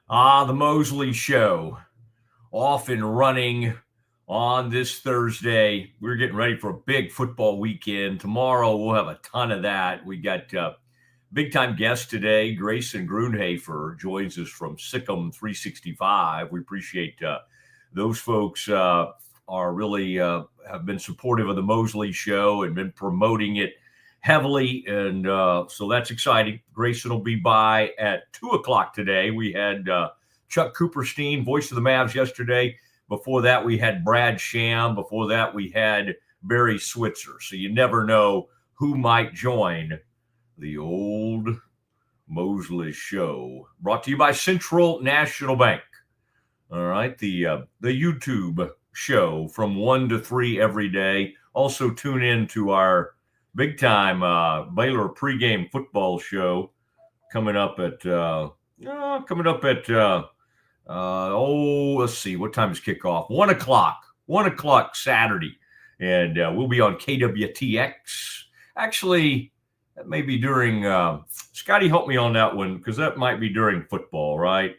The Mosley Show, off and running on this Thursday. We're getting ready for a big football weekend. Tomorrow, we'll have a ton of that. We got big-time guest today. Grayson Grundhoefer joins us from Sikkim 365. We appreciate those folks are really have been supportive of the Mosley Show and been promoting it heavily, and so that's exciting. Grayson will be by at 2 o'clock today. We had Chuck Cooperstein, voice of the Mavs, yesterday. Before that, we had Brad Sham. Before that, we had Barry Switzer. So you never know who might join the old Mosley Show. Brought to you by Central National Bank. All right, the YouTube show from 1 to 3 every day. Also tune in to our big time Baylor pregame football show coming up at let's see, what time is kickoff? 1 o'clock. 1 o'clock Saturday. And we'll be on KWTX. Actually, that may be during Scotty, help me on that one, because that might be during football, right?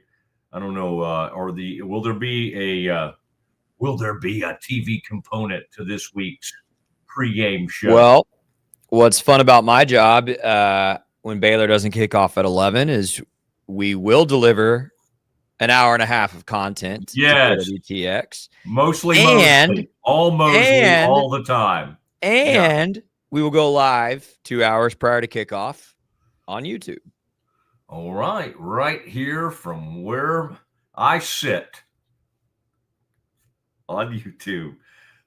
I don't know. Will there be a TV component to this week's pregame show? Well, what's fun about my job when Baylor doesn't kick off at 11 is we will deliver an hour and a half of content to WTX. Mostly all the time. And we will go live 2 hours prior to kickoff on YouTube. All right. Right here from where I sit on YouTube.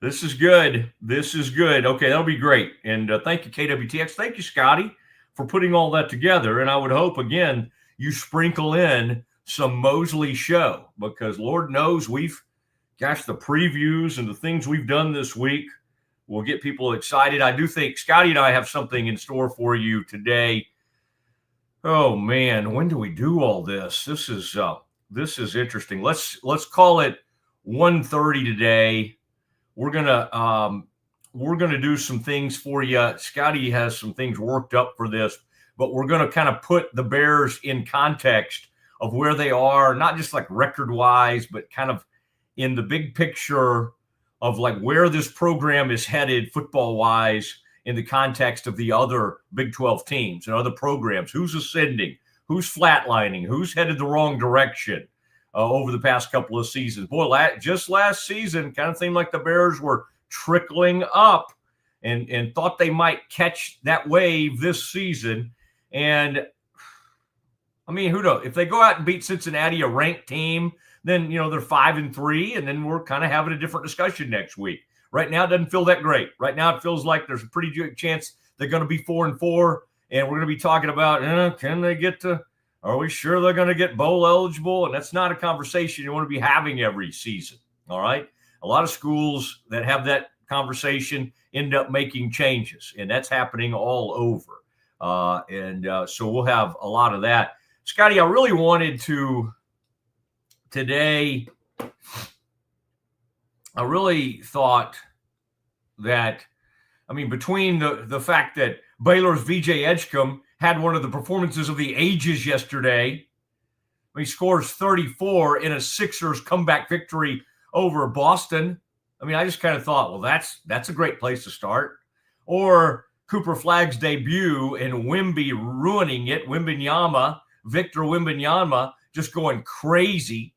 This is good. Okay, that'll be great. And thank you, KWTX. Thank you, Scotty, for putting all that together. And I would hope, again, you sprinkle in some Mosley Show, because Lord knows the previews and the things we've done this week will get people excited. I do think Scotty and I have something in store for you today. Oh, man, when do we do all this? This is interesting. Let's call it 1:30 today. We're gonna do some things for you. Scotty has some things worked up for this, but we're gonna kind of put the Bears in context of where they are, not just like record-wise, but kind of in the big picture of like where this program is headed football-wise in the context of the other Big 12 teams and other programs. Who's ascending? Who's flatlining? Who's headed the wrong direction over the past couple of seasons? Boy, just last season, kind of seemed like the Bears were trickling up and thought they might catch that wave this season. And I mean, who knows? If they go out and beat Cincinnati, a ranked team, then, they're 5-3, and then we're kind of having a different discussion next week. Right now, it doesn't feel that great. Right now, it feels like there's a pretty good chance they're going to be 4-4, and we're going to be talking about, can they get to, are we sure they're going to get bowl eligible? And that's not a conversation you want to be having every season, all right? A lot of schools that have that conversation end up making changes, and that's happening all over. So we'll have a lot of that. Scotty, I really wanted to today, I really thought that, between the fact that Baylor's VJ Edgecombe had one of the performances of the ages yesterday, he scores 34 in a Sixers comeback victory over Boston. I just kind of thought, well, that's a great place to start. Or Cooper Flagg's debut and Wemby ruining it, Victor Wembanyama just going crazy,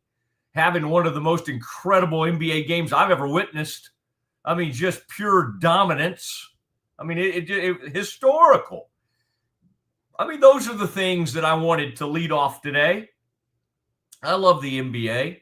having one of the most incredible NBA games I've ever witnessed. Just pure dominance. It historical. Those are the things that I wanted to lead off today. I love the NBA.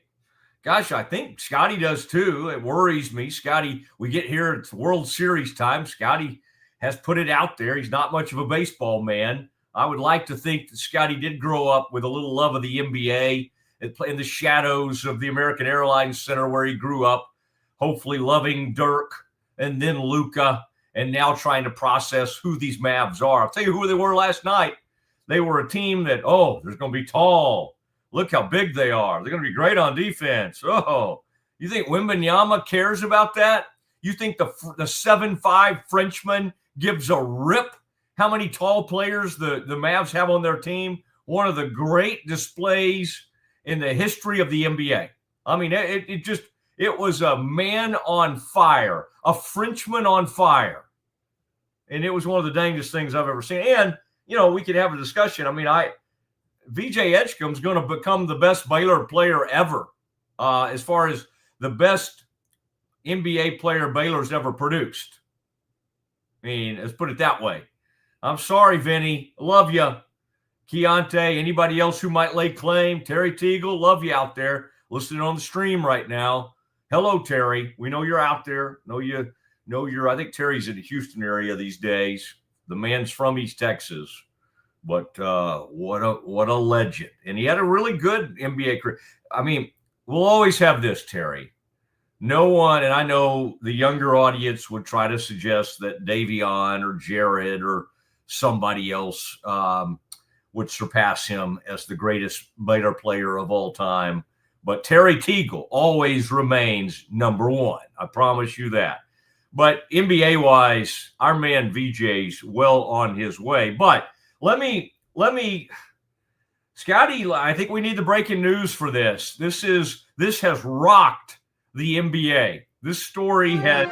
Gosh, I think Scotty does too. It worries me. Scotty, we get here, it's World Series time. Scotty has put it out there. He's not much of a baseball man. I would like to think that Scotty did grow up with a little love of the NBA in the shadows of the American Airlines Center where he grew up, hopefully loving Dirk and then Luka, and now trying to process who these Mavs are. I'll tell you who they were last night. They were a team that, there's going to be tall. Look how big they are. They're going to be great on defense. Oh, you think Wembanyama cares about that? You think the 7'5" Frenchman gives a rip how many tall players the Mavs have on their team? One of the great displays in the history of the NBA. I mean, it was a man on fire, a Frenchman on fire. And it was one of the dangest things I've ever seen. And, we could have a discussion. I mean, VJ Edgecombe's going to become the best Baylor player ever, as far as the best NBA player Baylor's ever produced. I mean, let's put it that way. I'm sorry, Vinny. Love you. Keontae, anybody else who might lay claim. Terry Teagle, love you out there listening on the stream right now. Hello, Terry. We know you're out there. I think Terry's in the Houston area these days. The man's from East Texas. But what a legend. And he had a really good NBA career. I mean, we'll always have this, Terry. No one, and I know the younger audience would try to suggest that Davion or Jared or somebody else would surpass him as the greatest Baylor player of all time. But Terry Teagle always remains number one. I promise you that. But NBA-wise, our man VJ's well on his way. But let me, Scotty, I think we need the breaking news for this. This has rocked the NBA. This story had...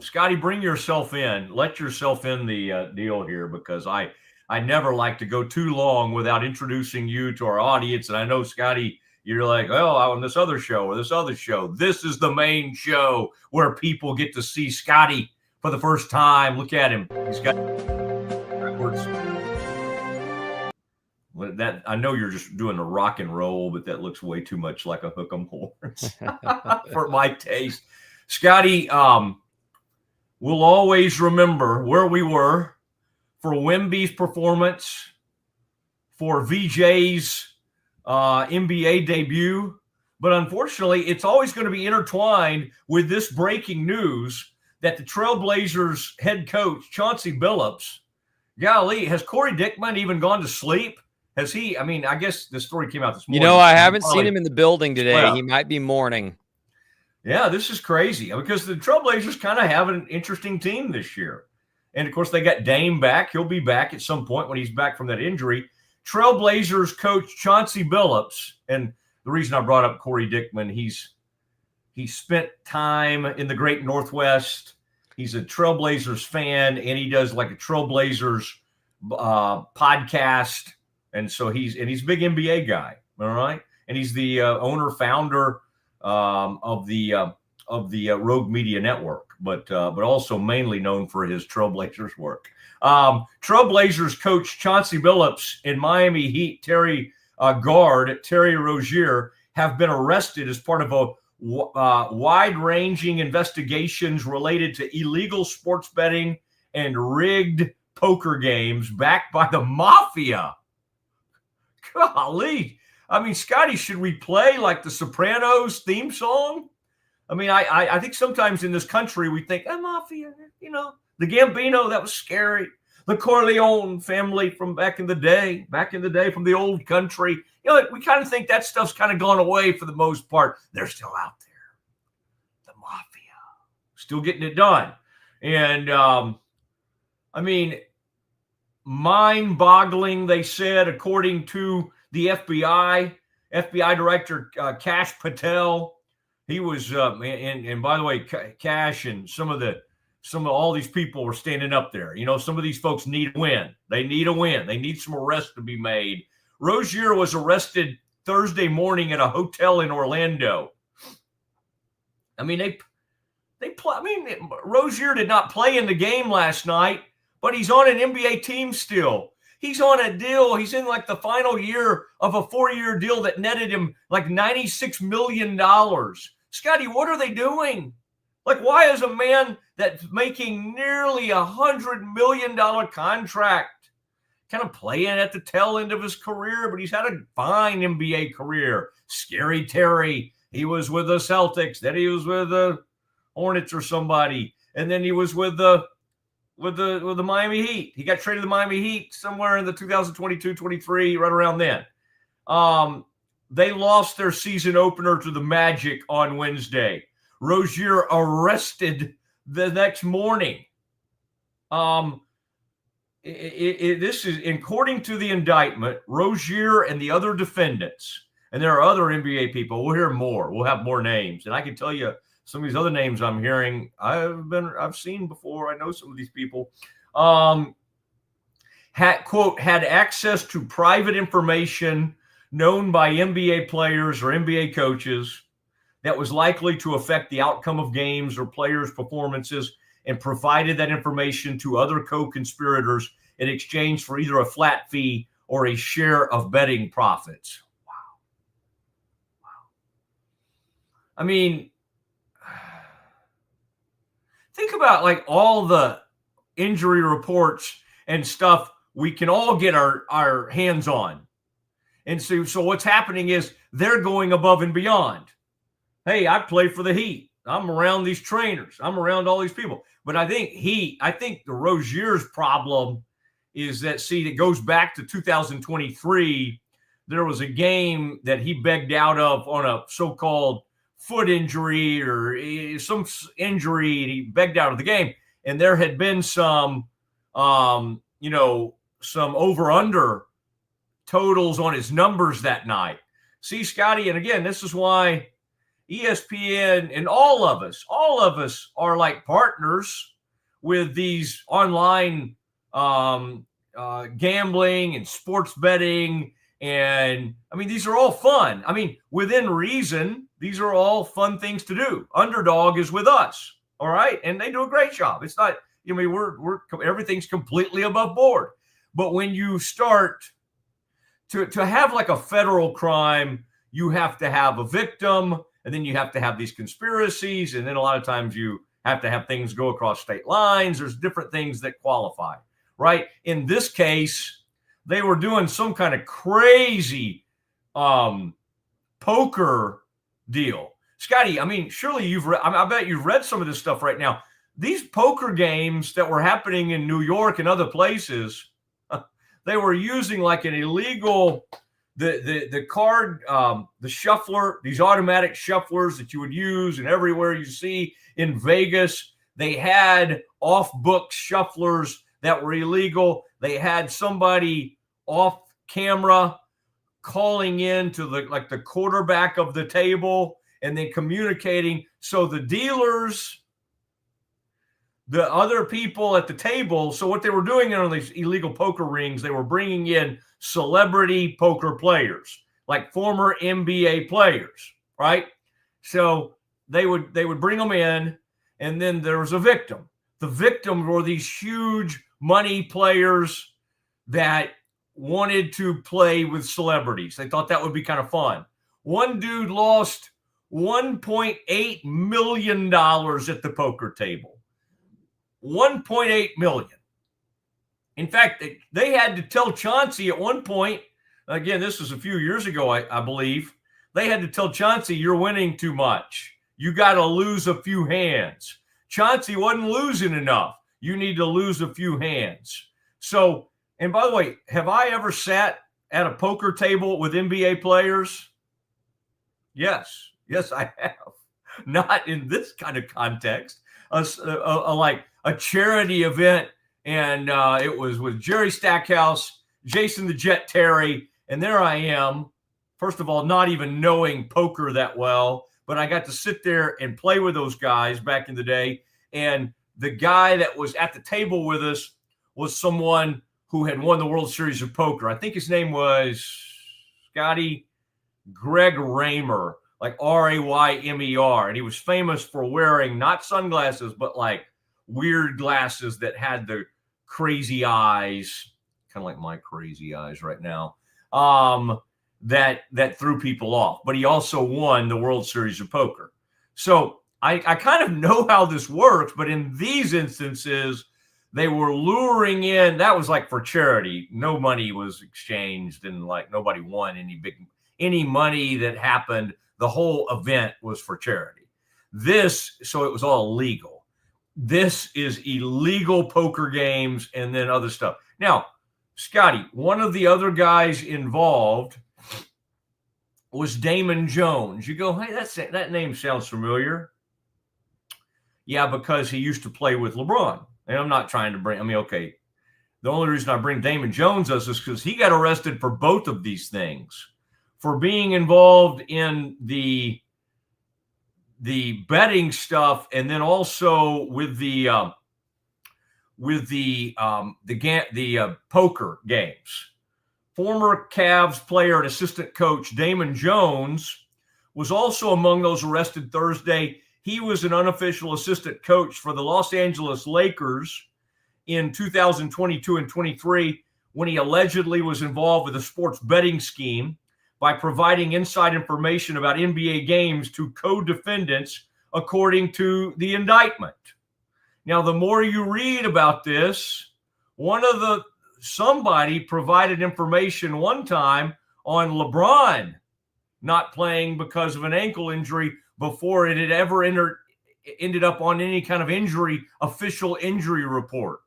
Scotty, bring yourself in. Let yourself in the deal here, because I never like to go too long without introducing you to our audience. And I know, Scotty, you're like, oh, on this other show or this other show. This is the main show where people get to see Scotty for the first time. Look at him. He's got backwards. That, I know you're just doing the rock and roll, but that looks way too much like a hook 'em horse for my taste. Scotty, we'll always remember where we were for Wemby's performance, for VJ's NBA debut. But unfortunately, it's always going to be intertwined with this breaking news that the Trailblazers head coach, Chauncey Billups, golly, has Corey Dickman even gone to sleep? Has he? I mean, I guess the story came out this morning. I haven't seen him in the building today. Well, he might be mourning. Yeah, this is crazy because the Trailblazers kind of have an interesting team this year. And, of course, they got Dame back. He'll be back at some point when he's back from that injury. Trailblazers coach Chauncey Billups, and the reason I brought up Corey Dickman, he spent time in the Great Northwest. He's a Trailblazers fan, and he does like a Trailblazers podcast. And so he's a big NBA guy, all right? And he's the owner, founder of the Rogue Media Network, but also mainly known for his Trailblazers work. Trailblazers coach Chauncey Billups and Miami Heat guard Terry Rozier have been arrested as part of a wide-ranging investigations related to illegal sports betting and rigged poker games backed by the mafia. Golly. I mean, Scotty, should we play like the Sopranos theme song? I mean, I think sometimes in this country we think, mafia, the Gambino, that was scary. The Corleone family from back in the day from the old country. We kind of think that stuff's kind of gone away for the most part. They're still out there. The mafia, still getting it done. And, I mean, mind-boggling, they said, according to the FBI director, Kash Patel. He was, and by the way, Cash and some of all these people were standing up there. Some of these folks need a win. They need a win. They need some arrests to be made. Rozier was arrested Thursday morning at a hotel in Orlando. I mean, Rozier did not play in the game last night, but he's on an NBA team still. He's on a deal. He's in like the final year of a 4-year deal that netted him like $96 million. Scotty, what are they doing? Like, why is a man that's making nearly $100 million contract kind of playing at the tail end of his career? But he's had a fine NBA career. Scary Terry. He was with the Celtics. Then he was with the Hornets or somebody. And then he was with the Miami Heat. He got traded to the Miami Heat somewhere in the 2022-23, right around then. They lost their season opener to the Magic on Wednesday. Rozier arrested the next morning. this is according to the indictment, Rozier and the other defendants, and there are other NBA people. We'll hear more. We'll have more names, and I can tell you some of these other names I'm hearing. I've seen before. I know some of these people. Had access to private information known by NBA players or NBA coaches that was likely to affect the outcome of games or players' performances, and provided that information to other co-conspirators in exchange for either a flat fee or a share of betting profits. Wow. I mean, think about like all the injury reports and stuff we can all get our hands on. And so what's happening is they're going above and beyond. Hey, I play for the Heat. I'm around these trainers. I'm around all these people. But I think the Rozier's problem is that, it goes back to 2023. There was a game that he begged out of on a so-called foot injury or some injury, and he begged out of the game. And there had been some over-under totals on his numbers that night. See, Scotty, and again, this is why ESPN and all of us are like partners with these online gambling and sports betting. And I mean, these are all fun. I mean, within reason, these are all fun things to do. Underdog is with us. All right. And they do a great job. It's not, we're everything's completely above board. But when you start to have like a federal crime, you have to have a victim, and then you have to have these conspiracies, and then a lot of times you have to have things go across state lines. There's different things that qualify, right? In this case, they were doing some kind of crazy poker deal. Scotty, I mean, surely you've read, I bet you've read some of this stuff right now. These poker games that were happening in New York and other places, they were using like an illegal, the card, the shuffler, these automatic shufflers that you would use, and everywhere you see in Vegas, they had off-book shufflers that were illegal. They had somebody off camera calling in to the quarterback of the table and then communicating. So the dealers, the other people at the table, so what they were doing on these illegal poker rings, they were bringing in celebrity poker players, like former NBA players, right? So they would bring them in, and then there was a victim. The victim were these huge money players that wanted to play with celebrities. They thought that would be kind of fun. One dude lost $1.8 million at the poker table. $1.8 million. In fact, they had to tell Chauncey at one point, again, this was a few years ago, I believe, they had to tell Chauncey, you're winning too much. You got to lose a few hands. Chauncey wasn't losing enough. You need to lose a few hands. So, and by the way, have I ever sat at a poker table with NBA players? Yes, I have. Not in this kind of context. Like a charity event, and it was with Jerry Stackhouse, Jason the Jet Terry, and there I am, first of all, not even knowing poker that well, but I got to sit there and play with those guys back in the day, and the guy that was at the table with us was someone who had won the World Series of Poker. I think his name was Scotty Greg Raymer, like Raymer, and he was famous for wearing not sunglasses, but like weird glasses that had the crazy eyes, kind of like my crazy eyes right now, that threw people off. But he also won the World Series of Poker. So I kind of know how this works, but in these instances, they were luring in, that was like for charity. No money was exchanged, and like nobody won any money that happened. The whole event was for charity. So it was all legal. This is illegal poker games and then other stuff. Now, Scotty, one of the other guys involved was Damon Jones. You go, hey, that name sounds familiar. Yeah, because he used to play with LeBron. And I'm not trying to okay. The only reason I bring Damon Jones up is because he got arrested for both of these things, for being involved in the betting stuff, and then also with the poker games. Former Cavs player and assistant coach Damon Jones was also among those arrested Thursday. He was an unofficial assistant coach for the Los Angeles Lakers in 2022 and 23 when he allegedly was involved with a sports betting scheme by providing inside information about NBA games to co-defendants, according to the indictment. Now, the more you read about this, somebody provided information one time on LeBron not playing because of an ankle injury before it had ever ended up on any kind of official injury report.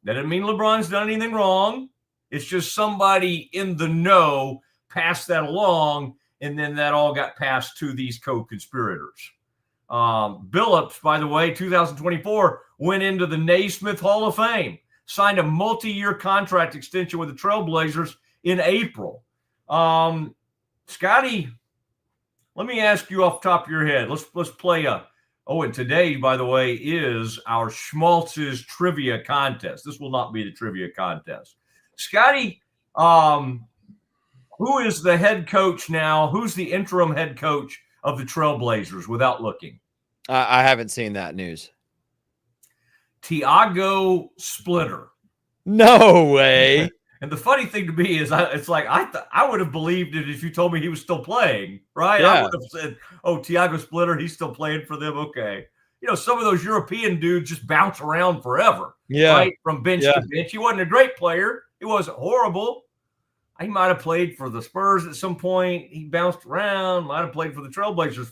That doesn't mean LeBron's done anything wrong. It's just somebody in the know passed that along, and then that all got passed to these co-conspirators. Billups, by the way, 2024, went into the Naismith Hall of Fame, signed a multi-year contract extension with the Trailblazers in April. Scotty, let me ask you off the top of your head. Let's play and today, by the way, is our Schmaltz's trivia contest. This will not be the trivia contest. Scotty, who is the head coach now? Who's the interim head coach of the Trailblazers without looking? I haven't seen that news. Tiago Splitter. No way. And the funny thing to me is, I would have believed it if you told me he was still playing, right? Yeah. I would have said, Tiago Splitter, he's still playing for them. Okay. Some of those European dudes just bounce around forever. Yeah. Right? From bench to bench. He wasn't a great player. He wasn't horrible. He might have played for the Spurs at some point. He bounced around, might have played for the Trailblazers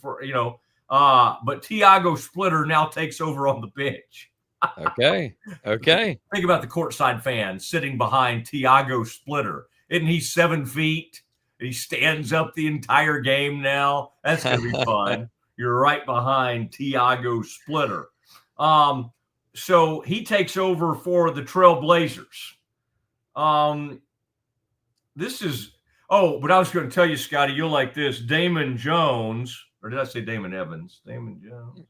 but Tiago Splitter now takes over on the bench. Okay. Think about the courtside fans sitting behind Tiago Splitter. Isn't he 7 feet? He stands up the entire game now. That's going to be fun. You're right behind Tiago Splitter. So he takes over for the Trailblazers. But I was going to tell you, Scotty, you'll like this. Damon Jones, or did I say Damon Evans? Damon Jones.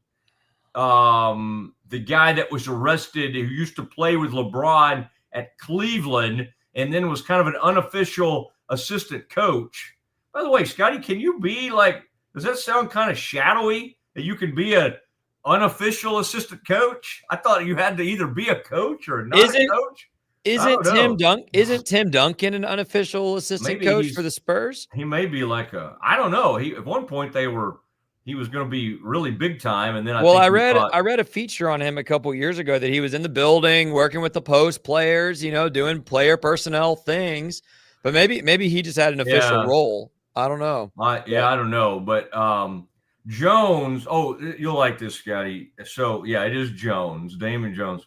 The guy that was arrested, who used to play with LeBron at Cleveland and then was kind of an unofficial assistant coach. By the way, Scotty, can you be does that sound kind of shadowy that you can be an unofficial assistant coach? I thought you had to either be a coach or not a coach. Isn't Tim Duncan an unofficial assistant coach for the Spurs? He may be I don't know. At one point he was going to be really big time, and then I read a feature on him a couple years ago that he was in the building working with the post players, doing player personnel things. But maybe he just had an official role. I don't know. I don't know. But Jones. Oh, you'll like this, Scotty. So it is Jones, Damon Jones.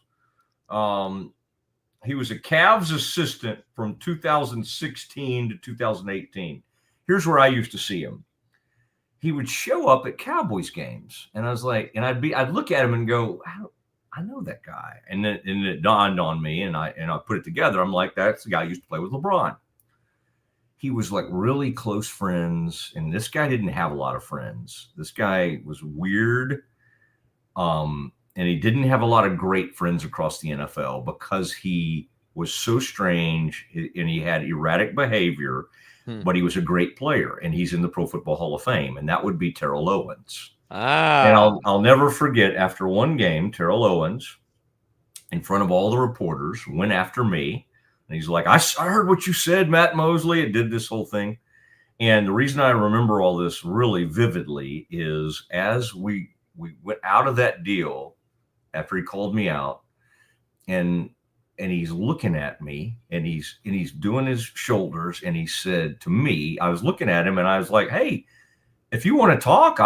He was a Cavs assistant from 2016 to 2018. Here's where I used to see him. He would show up at Cowboys games, and I was like, and I'd look at him and go, I know that guy. And then it dawned on me, and I put it together. I'm like, that's the guy who used to play with LeBron. He was really close friends, and this guy didn't have a lot of friends. This guy was weird, and he didn't have a lot of great friends across the NFL because he was so strange, and he had erratic behavior. But he was a great player, and he's in the Pro Football Hall of Fame, and that would be Terrell Owens. And I'll never forget, after one game, Terrell Owens, in front of all the reporters, went after me, and he's like, I heard what you said, Matt Mosley. It did this whole thing. And the reason I remember all this really vividly is as we went out of that deal after he called me out, and he's looking at me, and he's doing his shoulders, and he said to me, I was looking at him, and I was like, hey, if you want to talk,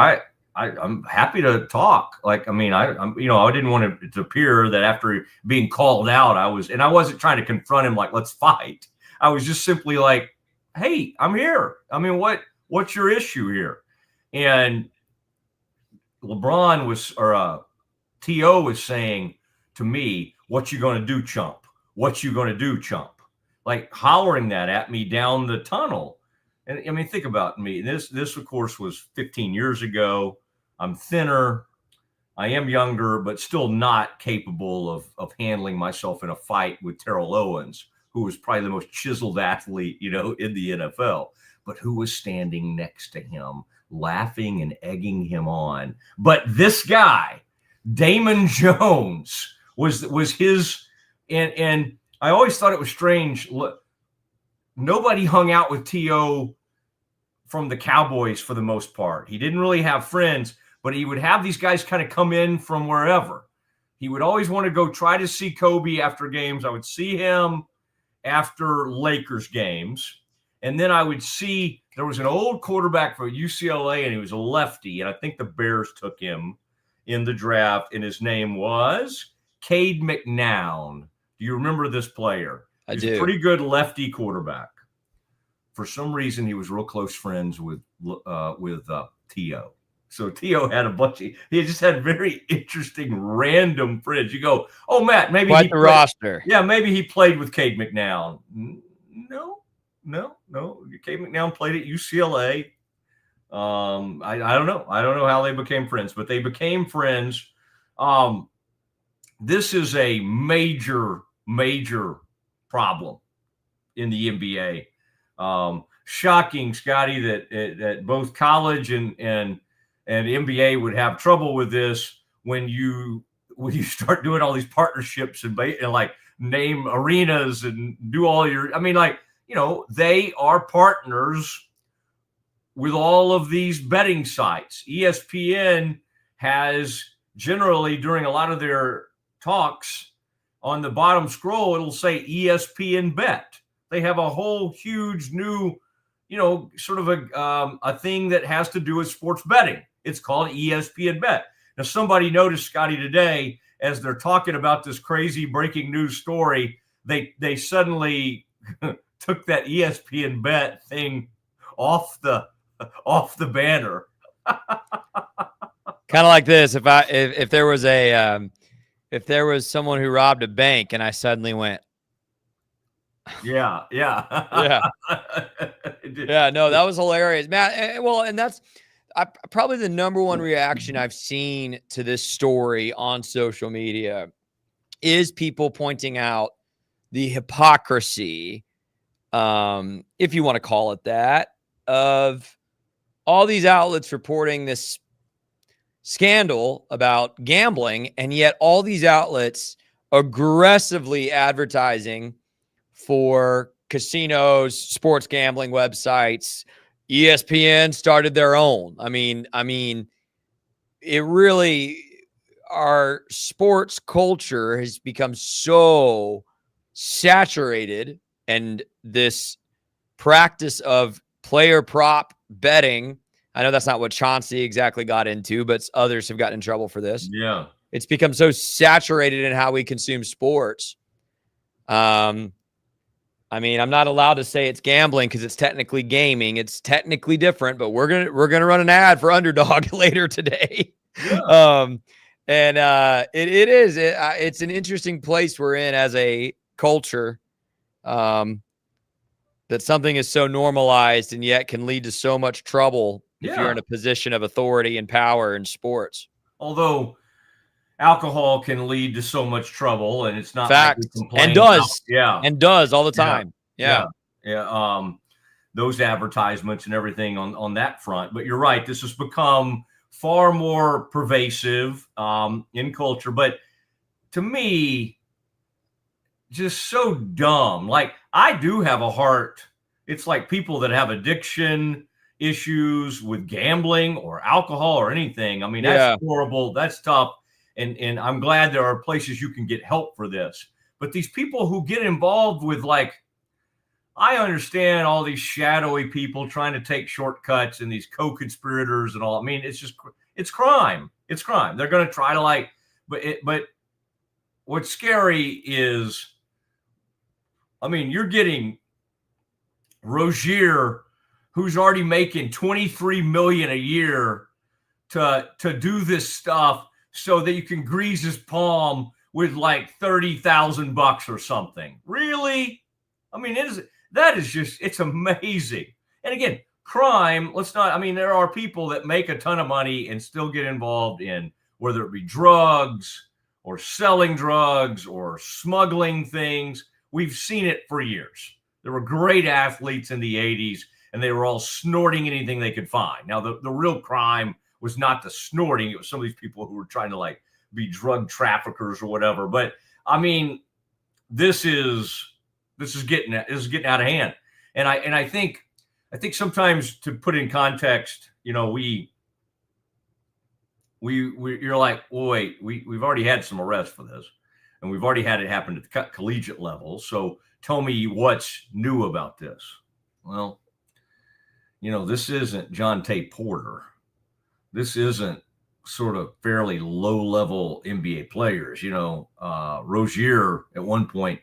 I'm happy to talk. I didn't want it to appear that after being called out, I wasn't trying to confront him let's fight. I was just simply like, hey, I'm here. What's your issue here? And T.O. was saying to me, what you going to do, chump? what you going to do, chump? Like hollering that at me down the tunnel. And I mean, think about me. This of course was 15 years ago. I'm thinner. I am younger, but still not capable of handling myself in a fight with Terrell Owens, who was probably the most chiseled athlete, in the NFL, but who was standing next to him, laughing and egging him on. But this guy, Damon Jones, was his, and I always thought it was strange. Look, nobody hung out with T.O. from the Cowboys for the most part. He didn't really have friends, but he would have these guys kind of come in from wherever. He would always want to go try to see Kobe after games. I would see him after Lakers games. And then I would see there was an old quarterback for UCLA, and he was a lefty. And I think the Bears took him in the draft, and his name was Cade McNown. Do you remember this player? I He's do. a pretty good lefty quarterback. For some reason, he was real close friends with T.O. So T.O. had he just had very interesting random friends. You go, oh, Matt, maybe quite the roster. Yeah, maybe he played with Cade McNown. No. Cade McNown played at UCLA. I don't know. I don't know how they became friends, but they became friends. This is a major problem in the NBA. Shocking, Scotty, that both college and NBA would have trouble with this when you start doing all these partnerships and like name arenas and do all your. I mean, like, they are partners with all of these betting sites. ESPN has generally, during a lot of their talks, on the bottom scroll, it'll say ESPN Bet. They have a whole huge new, sort of a thing that has to do with sports betting. It's called ESPN Bet. Now, somebody noticed, Scotty, today, as they're talking about this crazy breaking news story, they suddenly took that ESPN Bet thing off the banner. Kind of like this. If there was if there was someone who robbed a bank and I suddenly went, yeah. Yeah. No, that was hilarious, Matt. Well, and that's probably the number one reaction I've seen to this story on social media is people pointing out the hypocrisy, if you want to call it that, of all these outlets reporting this scandal about gambling, and yet all these outlets aggressively advertising for casinos, sports gambling websites. ESPN started their own. I mean, it really, our sports culture has become so saturated, and this practice of player prop betting, I know that's not what Chauncey exactly got into, but others have gotten in trouble for this. Yeah. It's become so saturated in how we consume sports. I'm not allowed to say it's gambling because it's technically gaming. It's technically different, but we're gonna run an ad for Underdog later today. Yeah. It's an interesting place we're in as a culture. That something is so normalized and yet can lead to so much trouble if you're in a position of authority and power in sports. Although alcohol can lead to so much trouble, and it's not fact, like and does, and does all the time. Yeah. Those advertisements and everything on that front. But you're right, this has become far more pervasive in culture. But to me, just so dumb. Like, I do have a heart. It's like people that have addiction issues with gambling or alcohol or anything. I mean, that's horrible. That's tough. And I'm glad there are places you can get help for this. But these people who get involved with, like, I understand all these shadowy people trying to take shortcuts and these co-conspirators and all. I mean, it's crime. It's crime. They're going to try to but what's scary is, I mean, you're getting Rozier, who's already making $23 million a year to do this stuff so that you can grease his palm with like $30,000 or something. Really? I mean, it's amazing. And again, crime, there are people that make a ton of money and still get involved in whether it be drugs or selling drugs or smuggling things. We've seen it for years. There were great athletes in the 80s, and they were all snorting anything they could find. Now, the real crime was not the snorting. It was some of these people who were trying to like be drug traffickers or whatever. But I mean, this is getting out of hand. And I think sometimes, to put in context, you're like, well, wait, we've already had some arrests for this, and we've already had it happen at the collegiate level. So tell me what's new about this. Well, this isn't John Tate Porter. This isn't sort of fairly low-level NBA players. Rozier at one point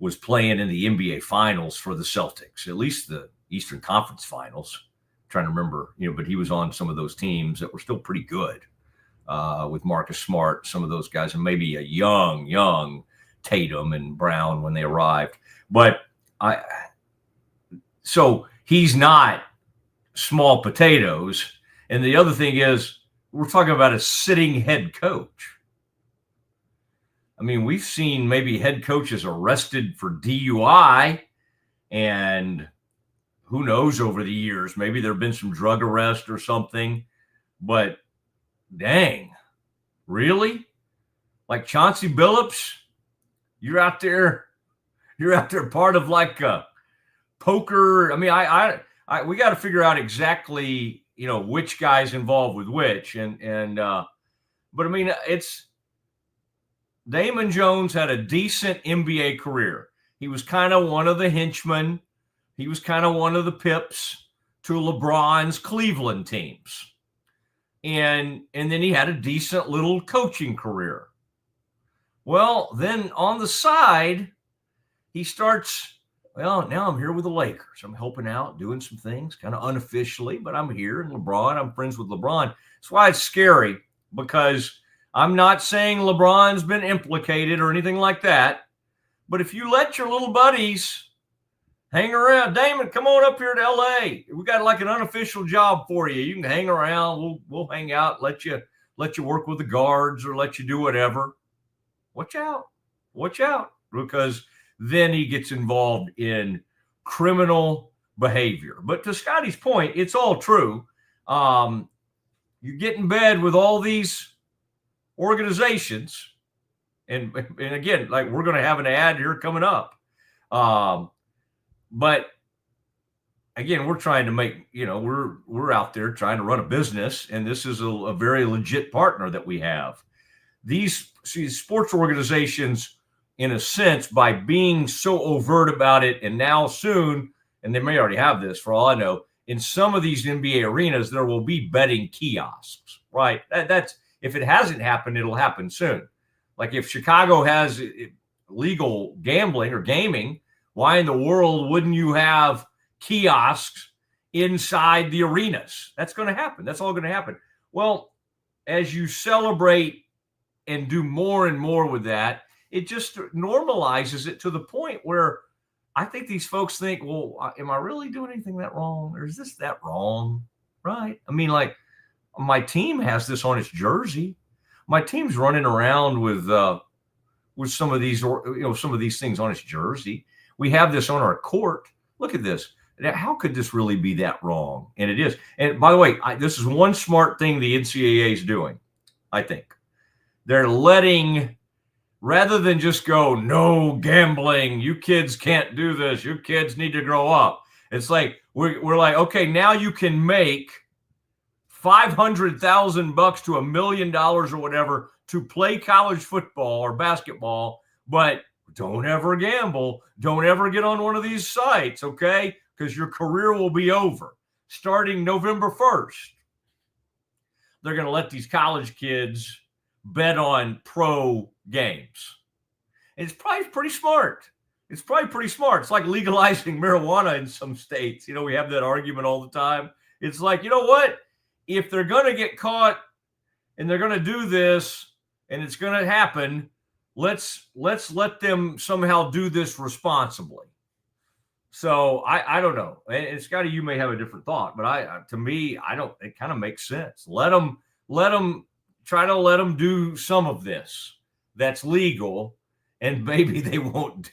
was playing in the NBA Finals for the Celtics, at least the Eastern Conference Finals. I'm trying to remember, but he was on some of those teams that were still pretty good, with Marcus Smart, some of those guys, and maybe a young Tatum and Brown when they arrived. But so he's not small potatoes. And the other thing is, we're talking about a sitting head coach. I mean, we've seen maybe head coaches arrested for DUI, and who knows, over the years, maybe there have been some drug arrest or something. But dang, really? Like Chauncey Billups, you're out there part of like a poker. I mean, we got to figure out exactly, which guy's involved with which. But I mean, Damon Jones had a decent NBA career. He was kind of one of the henchmen. He was kind of one of the pips to LeBron's Cleveland teams. And then he had a decent little coaching career. Well, then on the side, he starts, well, now I'm here with the Lakers. I'm helping out, doing some things kind of unofficially, but I'm here. And I'm friends with LeBron. That's why it's scary, because I'm not saying LeBron's been implicated or anything like that. But if you let your little buddies hang around, Damon, come on up here to LA. We got like an unofficial job for you. You can hang around. We'll hang out, let you work with the guards or let you do whatever. Watch out, because then he gets involved in criminal behavior. But to Scotty's point, it's all true. You get in bed with all these organizations, and again, like, we're going to have an ad here coming up. But again, we're trying to make, we're out there trying to run a business, and this is a very legit partner that we have. These sports organizations, in a sense, by being so overt about it, and now soon, and they may already have this for all I know, in some of these NBA arenas, there will be betting kiosks, right? That's, if it hasn't happened, it'll happen soon. Like if Chicago has legal gambling or gaming, why in the world wouldn't you have kiosks inside the arenas? That's going to happen. That's all going to happen. Well, as you celebrate and do more and more with that, it just normalizes it to the point where I think these folks think, well, am I really doing anything that wrong? Or is this that wrong? Right? I mean, like, my team has this on its jersey. My team's running around with some of these, some of these things on its jersey. We have this on our court. Look at this. How could this really be that wrong? And it is. And by the way, this is one smart thing the NCAA is doing, I think. They're letting, rather than just go, no gambling, you kids can't do this, you kids need to grow up. It's like, we're like, okay, now you can make $500,000 to $1 million or whatever to play college football or basketball, but don't ever gamble. Don't ever get on one of these sites, okay? Because your career will be over. Starting November 1st, they're going to let these college kids bet on pro games. And it's probably pretty smart. It's probably pretty smart. It's like legalizing marijuana in some states. We have that argument all the time. It's like, you know what? If they're going to get caught and they're going to do this and it's going to happen, let's let them somehow do this responsibly. So I don't know. And Scotty, you may have a different thought, but to me, it kind of makes sense. Let them try to let them do some of this that's legal, and maybe they won't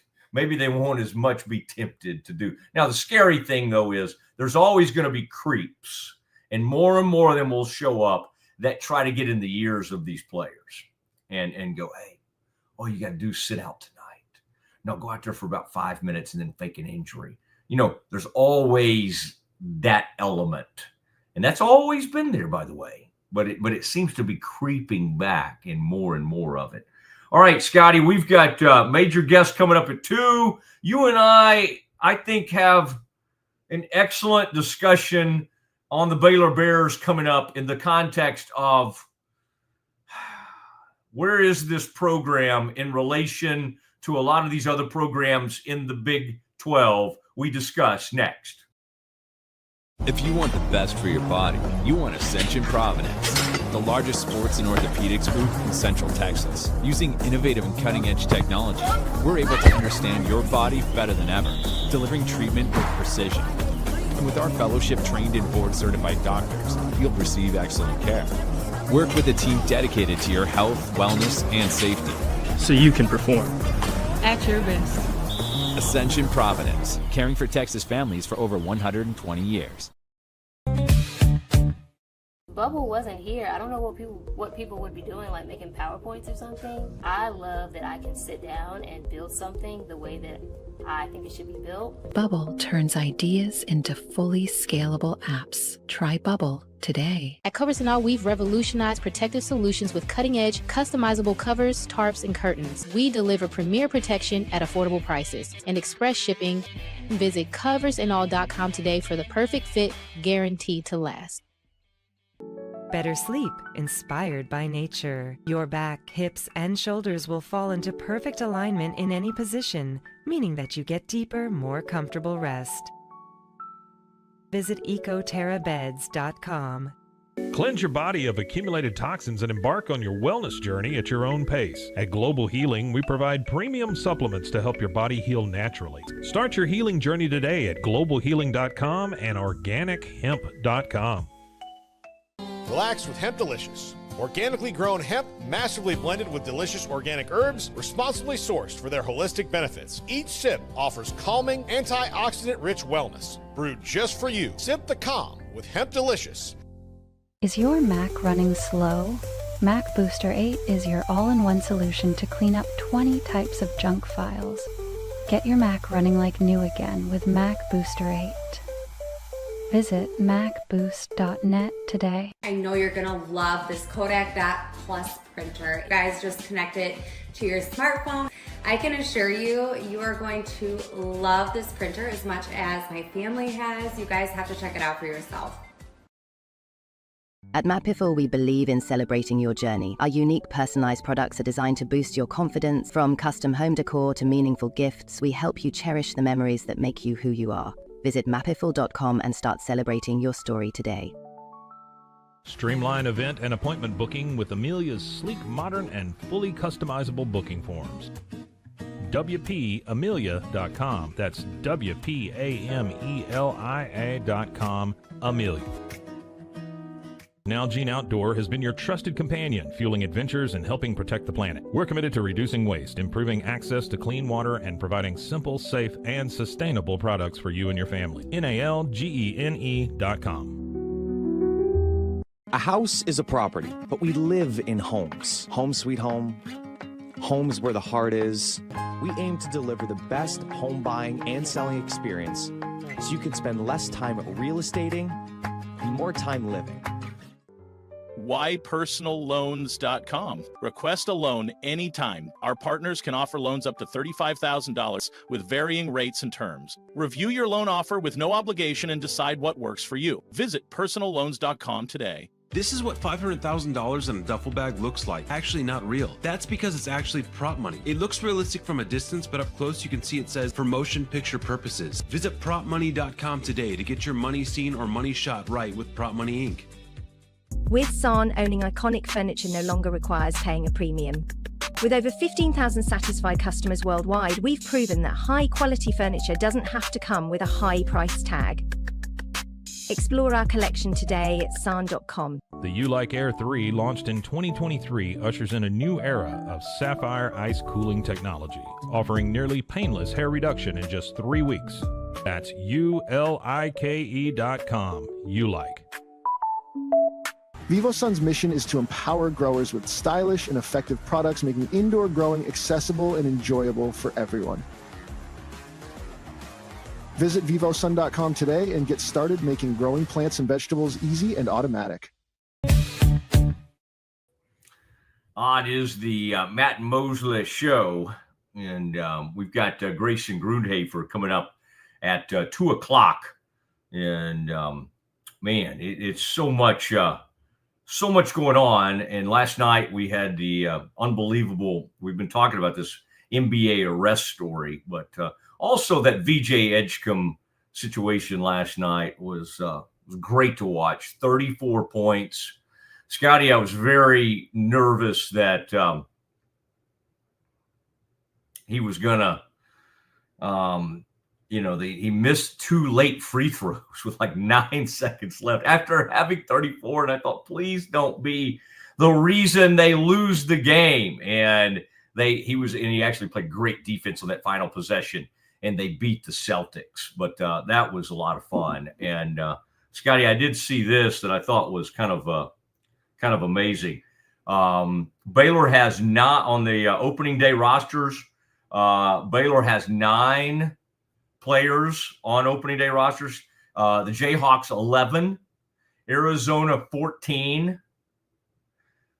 as much be tempted to do. Now, the scary thing though is there's always going to be creeps, and more of them will show up that try to get in the ears of these players and go, hey, all you got to do is sit out tonight. No, go out there for about 5 minutes and then fake an injury. There's always that element. And that's always been there, by the way. But it seems to be creeping back in more and more of it. All right, Scotty, we've got major guests coming up at 2. You and I think, have an excellent discussion on the Baylor Bears coming up in the context of where is this program in relation to a lot of these other programs in the Big 12 we discuss next. If you want the best for your body, you want Ascension Providence, the largest sports and orthopedics group in Central Texas. Using innovative and cutting-edge technology, we're able to understand your body better than ever, delivering treatment with precision. And with our fellowship-trained and board-certified doctors, you'll receive excellent care. Work with a team dedicated to your health, wellness, and safety. So you can perform. At your best. Ascension Providence, caring for Texas families for over 120 years. Bubble wasn't here. I don't know what people would be doing, like making PowerPoints or something. I love that I can sit down and build something the way that I think it should be built. Bubble turns ideas into fully scalable apps. Try Bubble today. At Covers & All, we've revolutionized protective solutions with cutting-edge, customizable covers, tarps, and curtains. We deliver premier protection at affordable prices and express shipping. Visit coversandall.com today for the perfect fit, guaranteed to last. Better sleep, inspired by nature. Your back, hips, and shoulders will fall into perfect alignment in any position, meaning that you get deeper, more comfortable rest. Visit ecoterrabeds.com. Cleanse your body of accumulated toxins and embark on your wellness journey at your own pace. At Global Healing, we provide premium supplements to help your body heal naturally. Start your healing journey today at globalhealing.com and organichemp.com. Relax with Hemp Delicious. Organically grown hemp, massively blended with delicious organic herbs, responsibly sourced for their holistic benefits. Each sip offers calming, antioxidant-rich wellness. Brewed just for you. Sip the calm with Hemp Delicious. Is your Mac running slow? Mac Booster 8 is your all-in-one solution to clean up 20 types of junk files. Get your Mac running like new again with Mac Booster 8. Visit macboost.net today. I know you're gonna love this Kodak Dot Plus printer. You guys just connect it to your smartphone. I can assure you, you are going to love this printer as much as my family has. You guys have to check it out for yourself. At Mapiful, we believe in celebrating your journey. Our unique personalized products are designed to boost your confidence. From custom home decor to meaningful gifts, we help you cherish the memories that make you who you are. Visit mapiful.com and start celebrating your story today. Streamline event and appointment booking with Amelia's sleek, modern, and fully customizable booking forms. WPAmelia.com. That's WPAMELIA.com. Amelia. Nalgene Outdoor has been your trusted companion, fueling adventures and helping protect the planet. We're committed to reducing waste, improving access to clean water, and providing simple, safe, and sustainable products for you and your family. NALGENE.com. A house is a property, but we live in homes. Home sweet home. Homes where the heart is. We aim to deliver the best home buying and selling experience so you can spend less time real estating and more time living. WhyPersonalLoans.com. Request a loan anytime. Our partners can offer loans up to $35,000 with varying rates and terms. Review your loan offer with no obligation and decide what works for you. Visit PersonalLoans.com today. This is what $500,000 in a duffel bag looks like. Actually not real. That's because it's actually prop money. It looks realistic from a distance, but up close you can see it says for motion picture purposes. Visit PropMoney.com today to get your money seen or money shot right with Prop Money Inc. With San, owning iconic furniture no longer requires paying a premium. With over 15,000 satisfied customers worldwide, we've proven that high-quality furniture doesn't have to come with a high price tag. Explore our collection today at san.com. The U-Like Air 3, launched in 2023, ushers in a new era of sapphire ice cooling technology, offering nearly painless hair reduction in just 3 weeks. That's ULIKE.com. U-Like. VivoSun's mission is to empower growers with stylish and effective products, making indoor growing accessible and enjoyable for everyone. Visit vivosun.com today and get started making growing plants and vegetables easy and automatic. It is the Matt Mosley Show, and we've got Grayson Grundhoefer coming up at 2 o'clock. And man, it's so much going on. And last night we had the unbelievable, we've been talking about this NBA arrest story, but also that VJ Edgecombe situation last night was great to watch. 34 points. Scotty, I was very nervous that he was going to, he missed 2 late free throws with like 9 seconds left after having 34. And I thought, please don't be the reason they lose the game. And he actually played great defense on that final possession, and they beat the Celtics. But that was a lot of fun. And Scotty, I did see this that I thought was kind of amazing. Baylor has not on the opening day rosters. Baylor has 9 players on opening day rosters. The Jayhawks 11, Arizona 14.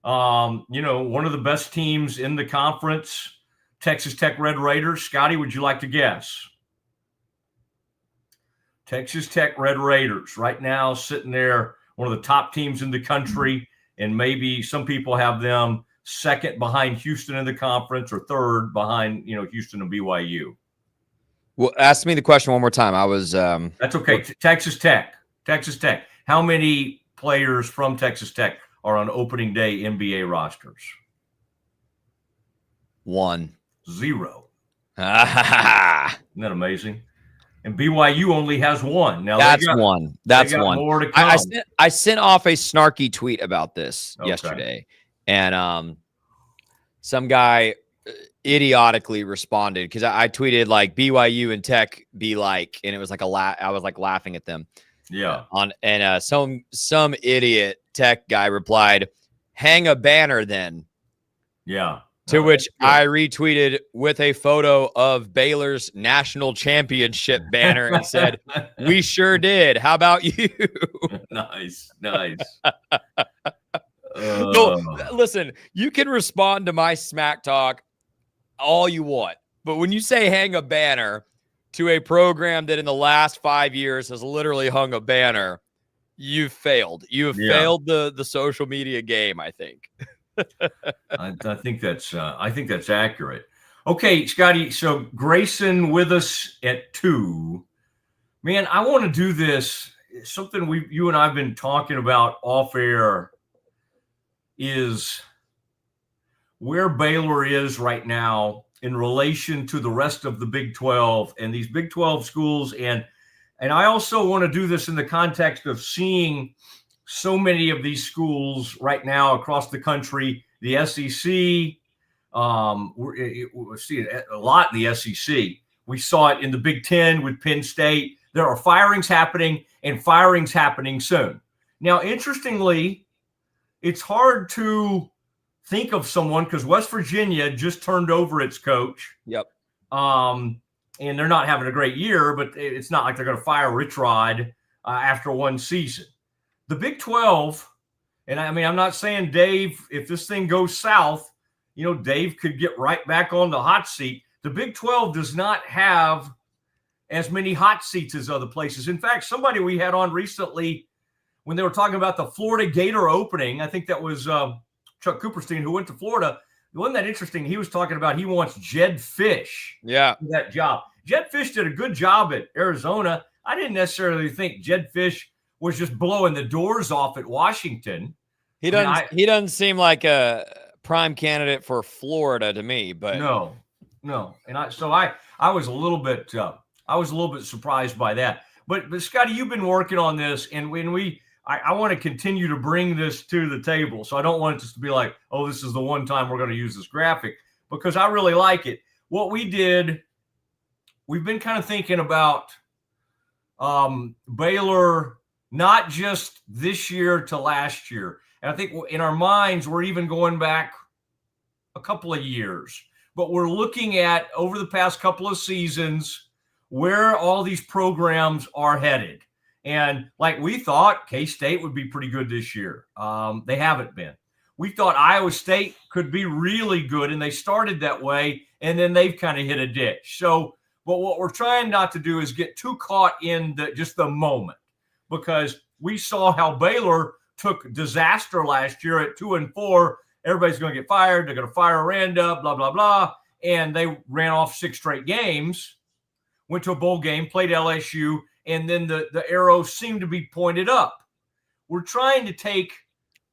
One of the best teams in the conference, Texas Tech Red Raiders. Scotty, would you like to guess? Texas Tech Red Raiders right now sitting there, one of the top teams in the country, and maybe some people have them second behind Houston in the conference or third behind, Houston and BYU. Well, ask me the question one more time. I was That's okay. Texas Tech. How many players from Texas Tech are on opening day NBA rosters? 1. 0. Isn't that amazing? And BYU only has 1. Now that's 1. That's 1. More to come. I sent off a snarky tweet about this yesterday, and some guy idiotically responded because I tweeted like BYU and Tech be like, and it was like I was like laughing at them. Yeah. Some idiot Tech guy replied, "Hang a banner then." Yeah. To which I retweeted with a photo of Baylor's national championship banner and said, "We sure did. How about you?" Nice. No, listen, you can respond to my smack talk all you want, but when you say hang a banner to a program that in the last 5 years has literally hung a banner, you've failed. You have failed the social media game, I think. I think that's accurate. Okay, Scotty. So Grayson with us at 2. Man, I want to do this. Something you and I've been talking about off air is where Baylor is right now in relation to the rest of the Big 12 and these Big 12 schools. And I also want to do this in the context of seeing so many of these schools right now across the country. The SEC, we see it a lot in the SEC. We saw it in the Big Ten with Penn State. There are firings happening and firings happening soon. Now, interestingly, it's hard to think of someone because West Virginia just turned over its coach. Yep. And they're not having a great year, but it's not like they're going to fire Rich Rod after one season. The Big 12, and I mean, I'm not saying Dave, if this thing goes south, Dave could get right back on the hot seat. The Big 12 does not have as many hot seats as other places. In fact, somebody we had on recently when they were talking about the Florida Gator opening, I think that was Chuck Cooperstein, who went to Florida. Wasn't that interesting? He was talking about he wants Jed Fish for that job. Jed Fish did a good job at Arizona. I didn't necessarily think Jed Fish was just blowing the doors off at Washington. He doesn't seem like a prime candidate for Florida to me, but no. And I was a little bit surprised by that. But Scotty, you've been working on this, and I want to continue to bring this to the table. So I don't want it just to be like, oh, this is the one time we're going to use this graphic, because I really like it. What we did, we've been kind of thinking about Baylor, not just this year to last year. And I think in our minds, we're even going back a couple of years. But we're looking at, over the past couple of seasons, where all these programs are headed. And like we thought K-State would be pretty good this year. They haven't been. We thought Iowa State could be really good, and they started that way, and then they've kind of hit a ditch. So, but what we're trying not to do is get too caught in just the moment, because we saw how Baylor took disaster last year at 2-4. Everybody's going to get fired. They're going to fire Aranda, blah, blah, blah. And they ran off 6 straight games, went to a bowl game, played LSU, and then the arrow seemed to be pointed up. We're trying to take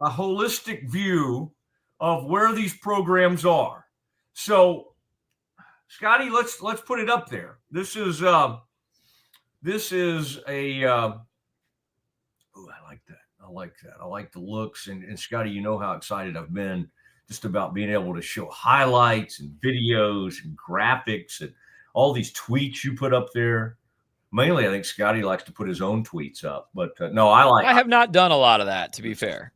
a holistic view of where these programs are. So, Scotty, let's put it up there. This is a I like that. I like that. I like the looks. And Scotty, you know how excited I've been just about being able to show highlights and videos and graphics and all these tweets you put up there. Mainly, I think Scotty likes to put his own tweets up. But no, I have not done a lot of that, to be fair.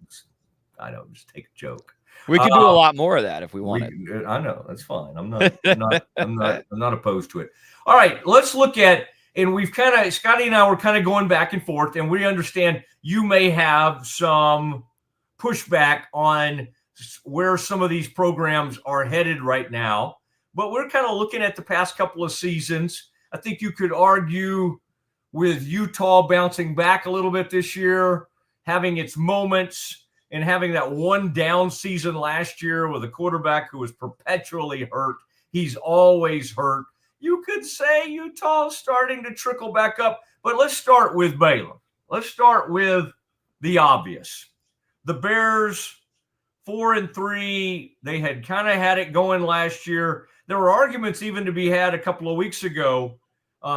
I know, just take a joke. We could do a lot more of that if we wanted. I know, that's fine. I'm not opposed to it. All right, let's look at, and Scotty and I were kind of going back and forth, and we understand you may have some pushback on where some of these programs are headed right now, but we're kind of looking at the past couple of seasons. I think you could argue with Utah bouncing back a little bit this year, having its moments, and having that one down season last year with a quarterback who was perpetually hurt. He's always hurt. You could say Utah's starting to trickle back up, but let's start with Baylor. Let's start with the obvious. The Bears, 4-3, they had kind of had it going last year. There were arguments even to be had a couple of weeks ago,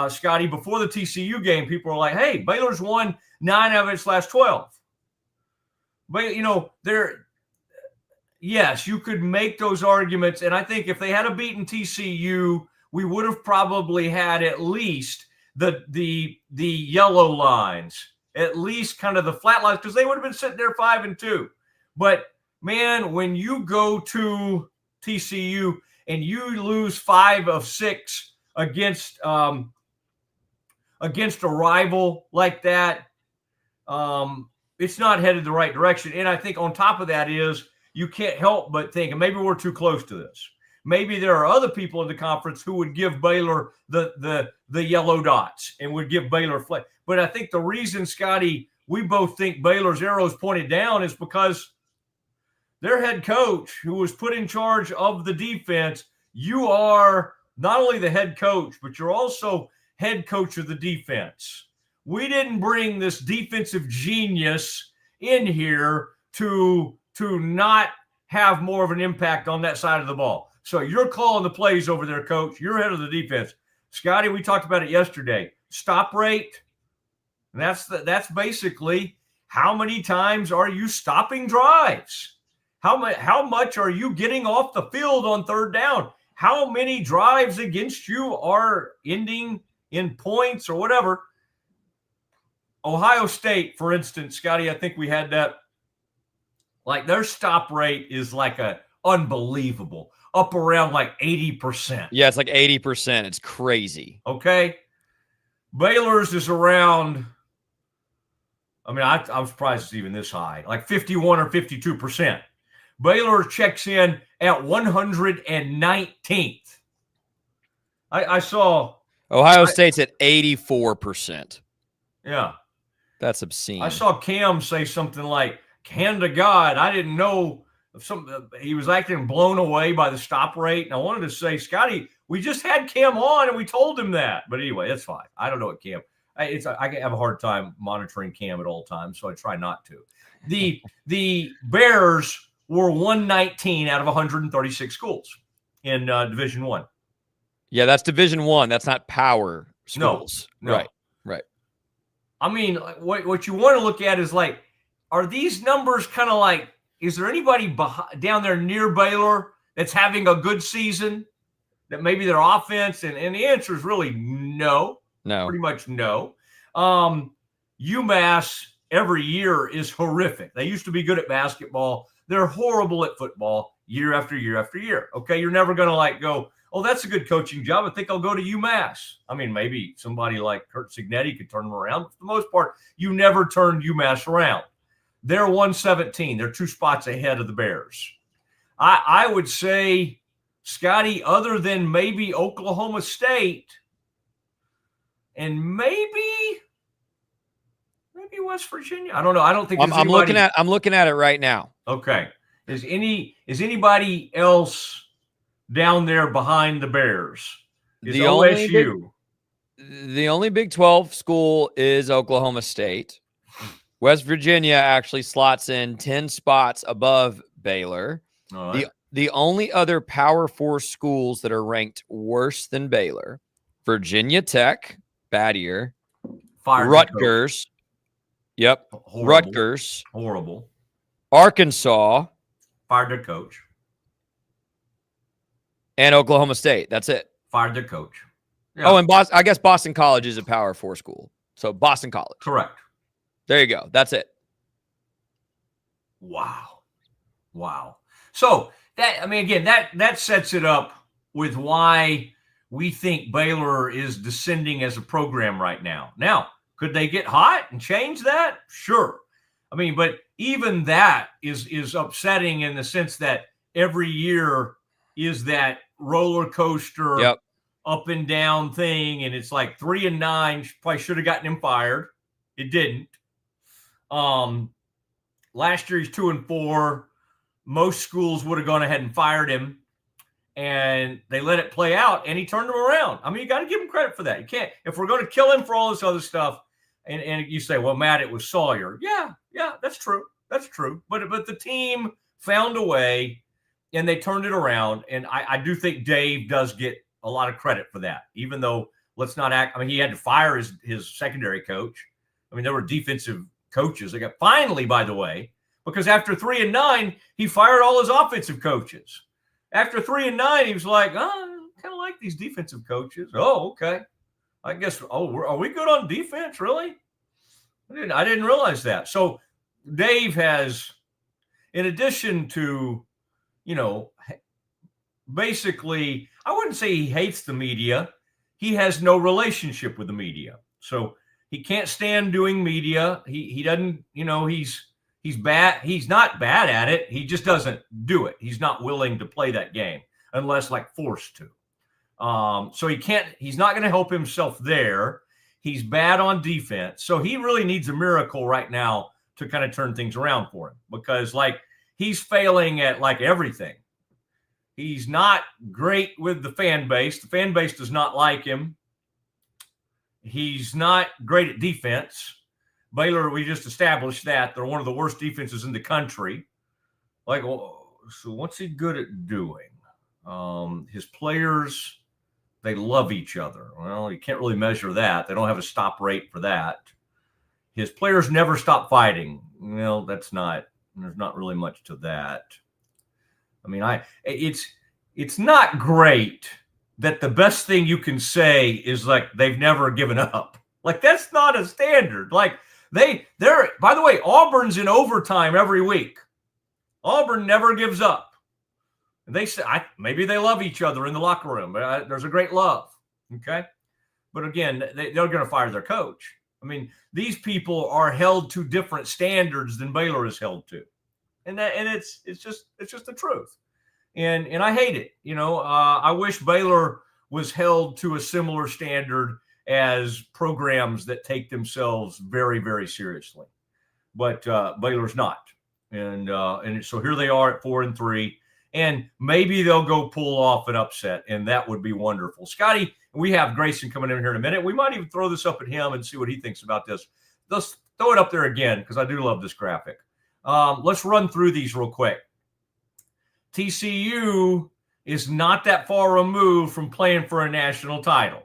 Scotty, before the TCU game. People were like, hey, Baylor's won 9 out of its last 12. But, yes, you could make those arguments. And I think if they had a beaten TCU, we would have probably had at least the yellow lines, at least kind of the flat lines, because they would have been sitting there 5-2. But, man, when you go to TCU and you lose 5 of 6 against a rival like that, it's not headed the right direction. And I think on top of that is you can't help but think, and maybe we're too close to this. Maybe there are other people in the conference who would give Baylor the yellow dots and would give Baylor flag. But I think the reason, Scotty, we both think Baylor's arrows pointed down is because their head coach, who was put in charge of the defense, you are not only the head coach, but you're also head coach of the defense. We didn't bring this defensive genius in here to not have more of an impact on that side of the ball. So you're calling the plays over there, coach. You're head of the defense. Scotty, we talked about it yesterday. Stop rate. That's basically how many times are you stopping drives? How much are you getting off the field on third down? How many drives against you are ending in points or whatever? Ohio State, for instance, Scotty, I think we had that. Like their stop rate is like unbelievable, up around like 80%. Yeah, it's like 80%. It's crazy. Okay. Baylor's is around, I'm surprised it's even this high, like 51 or 52%. Baylor checks in at 119th. I saw Ohio State's at 84%. Yeah. That's obscene. I saw Cam say something like, hand to God, I didn't know he was acting blown away by the stop rate. And I wanted to say, Scotty, we just had Cam on and we told him that. But anyway, that's fine. I don't know what Cam. I have a hard time monitoring Cam at all times, so I try not to. The Bears were 119 out of 136 schools in Division I. Yeah, that's Division I. That's not power schools. No. Right. I mean, what you want to look at is like, are these numbers kind of like, is there anybody down there near Baylor that's having a good season? That maybe their offense, and the answer is really no. Pretty much no. UMass every year is horrific. They used to be good at basketball. They're horrible at football year after year after year. Okay, you're never going to like go, oh, that's a good coaching job. I think I'll go to UMass. I mean, maybe somebody like Kurt Signetti could turn them around. But for the most part, you never turned UMass around. They're 117. They're 2 spots ahead of the Bears. I would say, Scotty, other than maybe Oklahoma State and maybe West Virginia. I don't know. I don't think I'm looking at it right now. Okay. Is anybody else down there behind the Bears? Is OSU? The only Big 12 school is Oklahoma State. West Virginia actually slots in 10 spots above Baylor. All right. The only other Power 4 schools that are ranked worse than Baylor: Virginia Tech, bad year. Rutgers. Yep. Horrible. Rutgers. Horrible. Arkansas. Fired their coach. And Oklahoma State. That's it. Fired their coach. Yeah. Oh, and I guess Boston College is a Power 4 school. So Boston College. Correct. There you go. That's it. Wow. So that sets it up with why we think Baylor is descending as a program right now. Now, could they get hot and change that? Sure. I mean, but even that is upsetting in the sense that every year is that roller coaster up and down thing. And it's like 3-9, probably should have gotten him fired. It didn't. Last year he's 2-4. Most schools would have gone ahead and fired him, and they let it play out, and he turned them around. I mean, you got to give him credit for that. You can't, if we're going to kill him for all this other stuff, and you say, well, Matt, it was Sawyer. Yeah, that's true. That's true. But the team found a way, and they turned it around, and I do think Dave does get a lot of credit for that, even though let's not act. I mean, he had to fire his secondary coach. I mean, there were defensive coaches. They got finally, by the way, because after 3-9, he fired all his offensive coaches. After 3-9, he was like, oh, I kind of like these defensive coaches. Oh, okay. I guess, are we good on defense, really? I didn't realize that. So Dave has, in addition to, basically, I wouldn't say he hates the media. He has no relationship with the media. So he can't stand doing media. He doesn't, he's bad. He's not bad at it. He just doesn't do it. He's not willing to play that game unless like forced to. So he's not going to help himself there. He's bad on defense. So he really needs a miracle right now to kind of turn things around for him, because like he's failing at like everything. He's not great with the fan base. The fan base does not like him. He's not great at defense. Baylor, we just established that they're one of the worst defenses in the country. Like, so what's he good at doing? His players, they love each other. Well, you can't really measure that. They don't have a stop rate for that. His players never stop fighting. Well, there's not really much to that. I mean, it's not great that the best thing you can say is like they've never given up. Like that's not a standard. Like they're by the way, Auburn's in overtime every week. Auburn never gives up. And they say maybe they love each other in the locker room. But there's a great love. Okay, but again, they're going to fire their coach. I mean, these people are held to different standards than Baylor is held to, and it's just the truth. And I hate it. I wish Baylor was held to a similar standard as programs that take themselves very, very seriously. But Baylor's not. And so here they are at 4-3. And maybe they'll go pull off an upset, and that would be wonderful. Scotty, we have Grayson coming in here in a minute. We might even throw this up at him and see what he thinks about this. Let's throw it up there again because I do love this graphic. Let's run through these real quick. TCU is not that far removed from playing for a national title.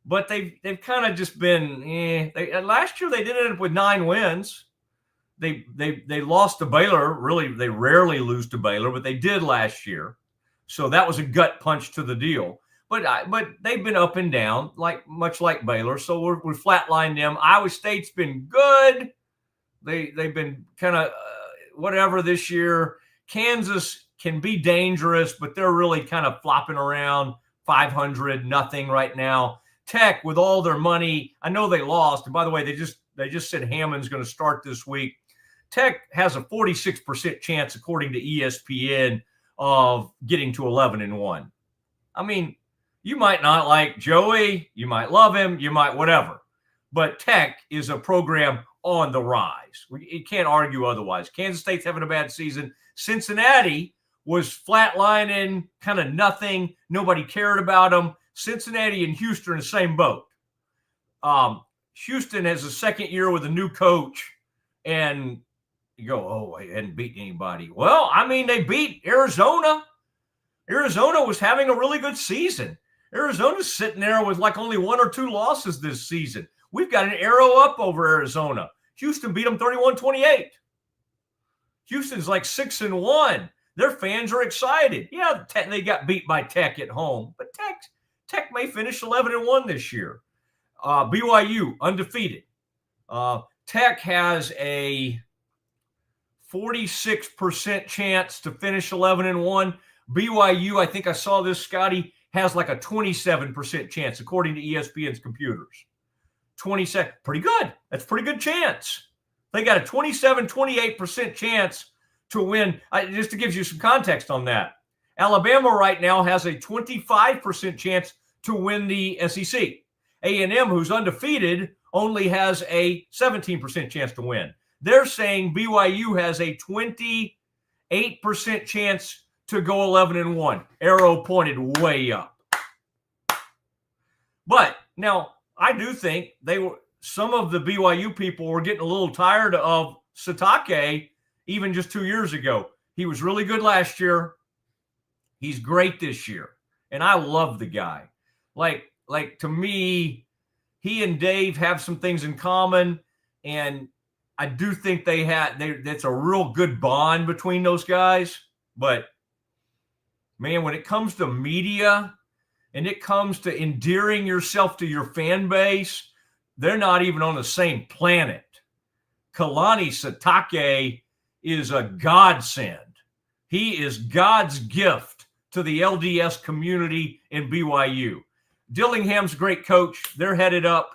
But they've kind of just been, last year they did end up with 9 wins. They lost to Baylor. Really, they rarely lose to Baylor, but they did last year. So that was a gut punch to the deal. But they've been up and down, much like Baylor. So we flatlined them. Iowa State's been good. They've been kind of whatever this year. Kansas can be dangerous, but they're really kind of flopping around 500, nothing right now. Tech, with all their money, I know they lost. And by the way, they just said Hammond's going to start this week. Tech has a 46% chance, according to ESPN, of getting to 11-1. I mean, you might not like Joey, you might love him, you might whatever. But Tech is a program on the rise. You can't argue otherwise. Kansas State's having a bad season. Cincinnati was flatlining, kind of nothing. Nobody cared about them. Cincinnati and Houston in the same boat. Houston has a second year with a new coach, and you go, oh, they hadn't beaten anybody. Well, I mean, they beat Arizona. Arizona was having a really good season. Arizona's sitting there with only 1 or 2 losses this season. We've got an arrow up over Arizona. Houston beat them 31-28. Houston's 6-1. Their fans are excited. Yeah, they got beat by Tech at home, but Tech may finish 11-1 this year. BYU, undefeated. Tech has a 46% chance to finish 11-1. BYU, I think I saw this, Scotty, has a 27% chance, according to ESPN's computers. 27, pretty good. That's a pretty good chance. They got a 28% chance to win. Just to give you some context on that, Alabama right now has a 25% chance to win the SEC. A&M, who's undefeated, only has a 17% chance to win. They're saying BYU has a 28% chance to go 11-1. Arrow pointed way up. But now I do think some of the BYU people were getting a little tired of Satake even just 2 years ago. He was really good last year. He's great this year. And I love the guy. To me, he and Dave have some things in common. And I do think that's a real good bond between those guys. But man, when it comes to media and it comes to endearing yourself to your fan base, they're not even on the same planet. Kalani Satake is a godsend. He is God's gift to the LDS community in BYU. Dillingham's a great coach. They're headed up.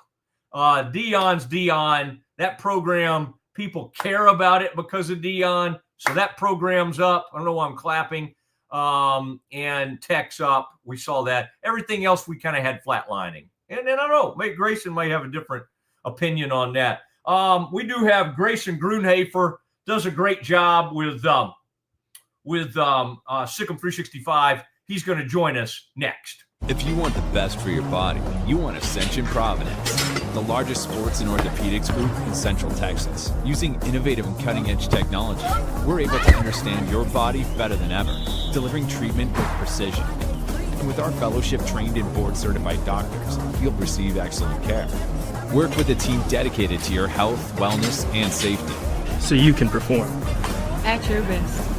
Deion's Deion. That program, people care about it because of Deion. So that program's up. I don't know why I'm clapping. And Tech's up. We saw that. Everything else we kind of had flatlining. And I don't know. Maybe Grayson may have a different opinion on that. We do have Grayson Grundhoefer, does a great job with Sick'em 365. He's going to join us next. If you want the best for your body, you want Ascension Providence, the largest sports and orthopedics group in Central Texas. Using innovative and cutting-edge technology, we're able to understand your body better than ever, delivering treatment with precision. And with our fellowship-trained and board-certified doctors, you'll receive excellent care. Work with a team dedicated to your health, wellness, and safety. So you can perform. At your best.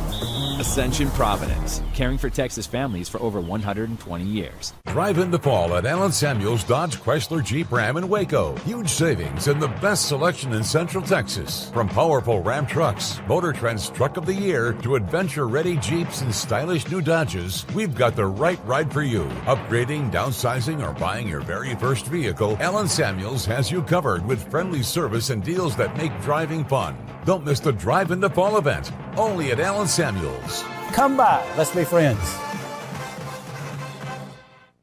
Ascension Providence, caring for Texas families for over 120 years. Drive in the fall at Allen Samuels Dodge Chrysler Jeep Ram in Waco. Huge savings and the best selection in Central Texas. From powerful Ram trucks, Motor Trend's Truck of the Year, to adventure-ready Jeeps and stylish new Dodges, we've got the right ride for you. Upgrading, downsizing, or buying your very first vehicle, Allen Samuels has you covered with friendly service and deals that make driving fun. Don't miss the Drive in the Fall event, only at Allen Samuels. Come by, let's be friends.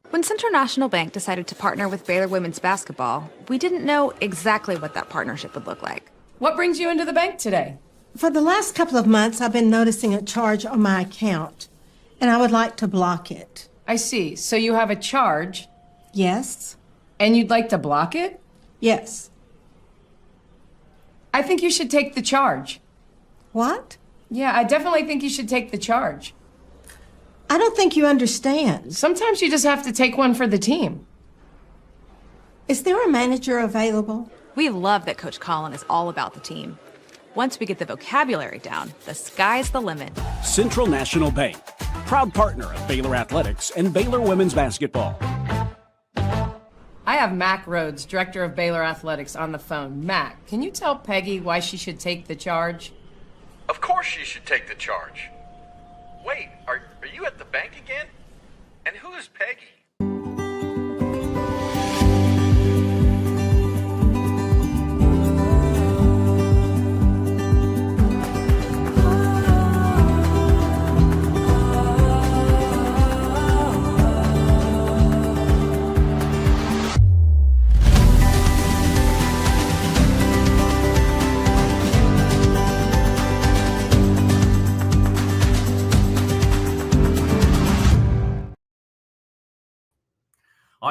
When Central National Bank decided to partner with Baylor women's basketball, we didn't know exactly what that partnership would look like. What brings you into the bank today? For the last couple of months, I've been noticing a charge on my account, and I would like to block it. I see. So you have a charge? Yes. And you'd like to block it? Yes. I think you should take the charge. What? Yeah, I definitely think you should take the charge. I don't think you understand. Sometimes you just have to take one for the team. Is there a manager available? We love that Coach Colin is all about the team. Once we get the vocabulary down, the sky's the limit. Central National Bank, proud partner of Baylor Athletics and Baylor Women's Basketball. I have Mac Rhodes, Director of Baylor Athletics, on the phone. Mac, can you tell Peggy why she should take the charge? Of course she should take the charge. Wait, are you at the bank again? And who is Peggy?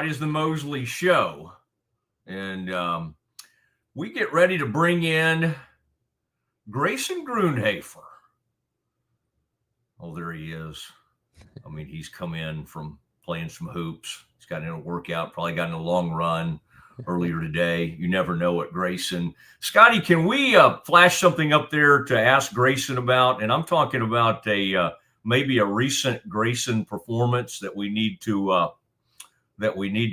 It is the Mosley Show, and we get ready to bring in Grayson Grundhoefer. Oh, there he is. I mean, he's come in from playing some hoops. He's got in a workout, probably got in a long run earlier today. You never know what Grayson. Scotty, can we flash something up there to ask Grayson about? And I'm talking about maybe a recent Grayson performance that we need to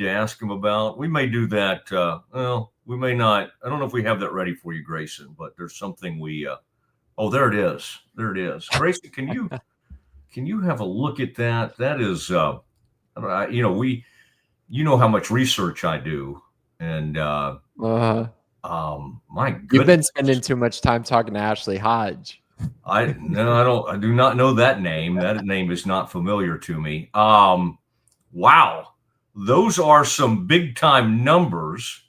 ask him about. We may do that. Well, we may not. I don't know if we have that ready for you, Grayson, but there's something we, oh, there it is. There it is. Grayson, can you have a look at that? That is, you know how much research I do. And, my goodness. You've been spending too much time talking to Ashley Hodge. I do not know that name. That name is not familiar to me. Wow. Those are some big time numbers.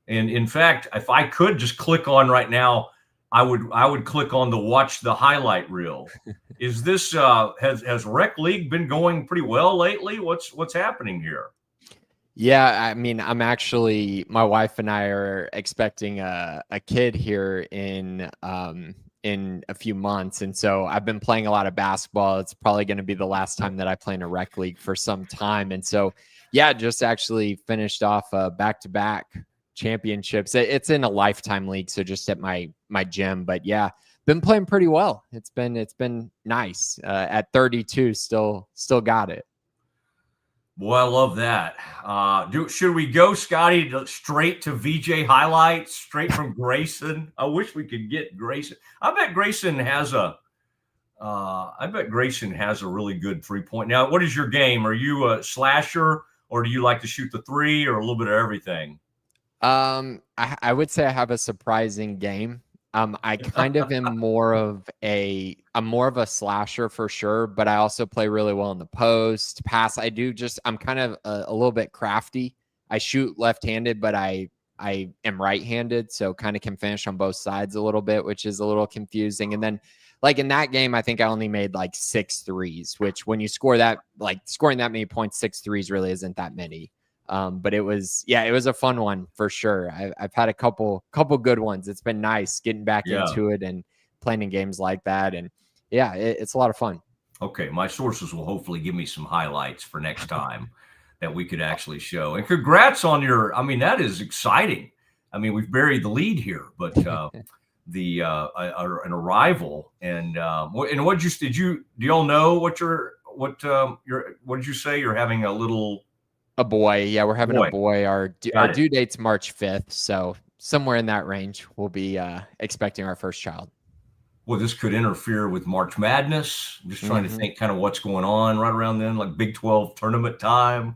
And in fact, if I could just click on right now, I would click on the watch the highlight reel. Is this has Rec League been going pretty well lately? What's happening here? Yeah, I mean, my wife and I are expecting a kid here in a few months. And so I've been playing a lot of basketball. It's probably going to be the last time that I play in a rec league for some time. And so, yeah, just actually finished off back-to-back championships. It's in a lifetime league, so just at my gym. But yeah, been playing pretty well. It's been nice. At 32, still got it. Boy, I love that. Should we go, Scotty, straight to VJ highlights, straight from Grayson? I wish we could get Grayson. I bet Grayson has a really good 3-point. Now, what is your game? Are you a slasher, or do you like to shoot the three, or a little bit of everything? I would say I have a surprising game. I kind of am more of a slasher for sure, but I also play really well in the post pass. I'm kind of a little bit crafty. I shoot left-handed, but I am right-handed, so kind of can finish on both sides a little bit, which is a little confusing. And then like in that game, I think I only made like 6 threes, which when you score that, like scoring that many points, 6 threes really isn't that many. But it was a fun one for sure. I've had a couple good ones. It's been nice getting back into it and playing in games like that. And yeah, it's a lot of fun. Okay. My sources will hopefully give me some highlights for next time that we could actually show. And congrats on that is exciting. I mean, we've buried the lead here, but an arrival and do y'all know what did you say? You're having a boy. Yeah, we're having a boy. Our due date's March 5th. So somewhere in that range, we'll be expecting our first child. Well, this could interfere with March Madness. I'm just trying to think kind of what's going on right around then, like Big 12 tournament time.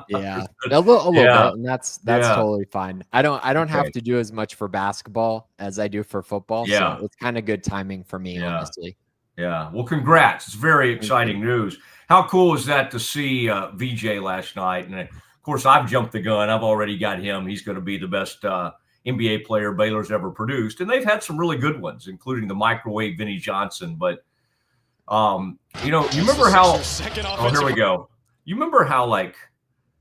Yeah, a little bit, and that's totally fine. I don't have to do as much for basketball as I do for football. Yeah, so it's kind of good timing for me, honestly. Yeah. Well, congrats. It's very exciting news. How cool is that to see VJ last night? And of course, I've jumped the gun. I've already got him. He's going to be the best NBA player Baylor's ever produced. And they've had some really good ones, including the microwave Vinnie Johnson. But, you remember how – here we go. You remember how, like,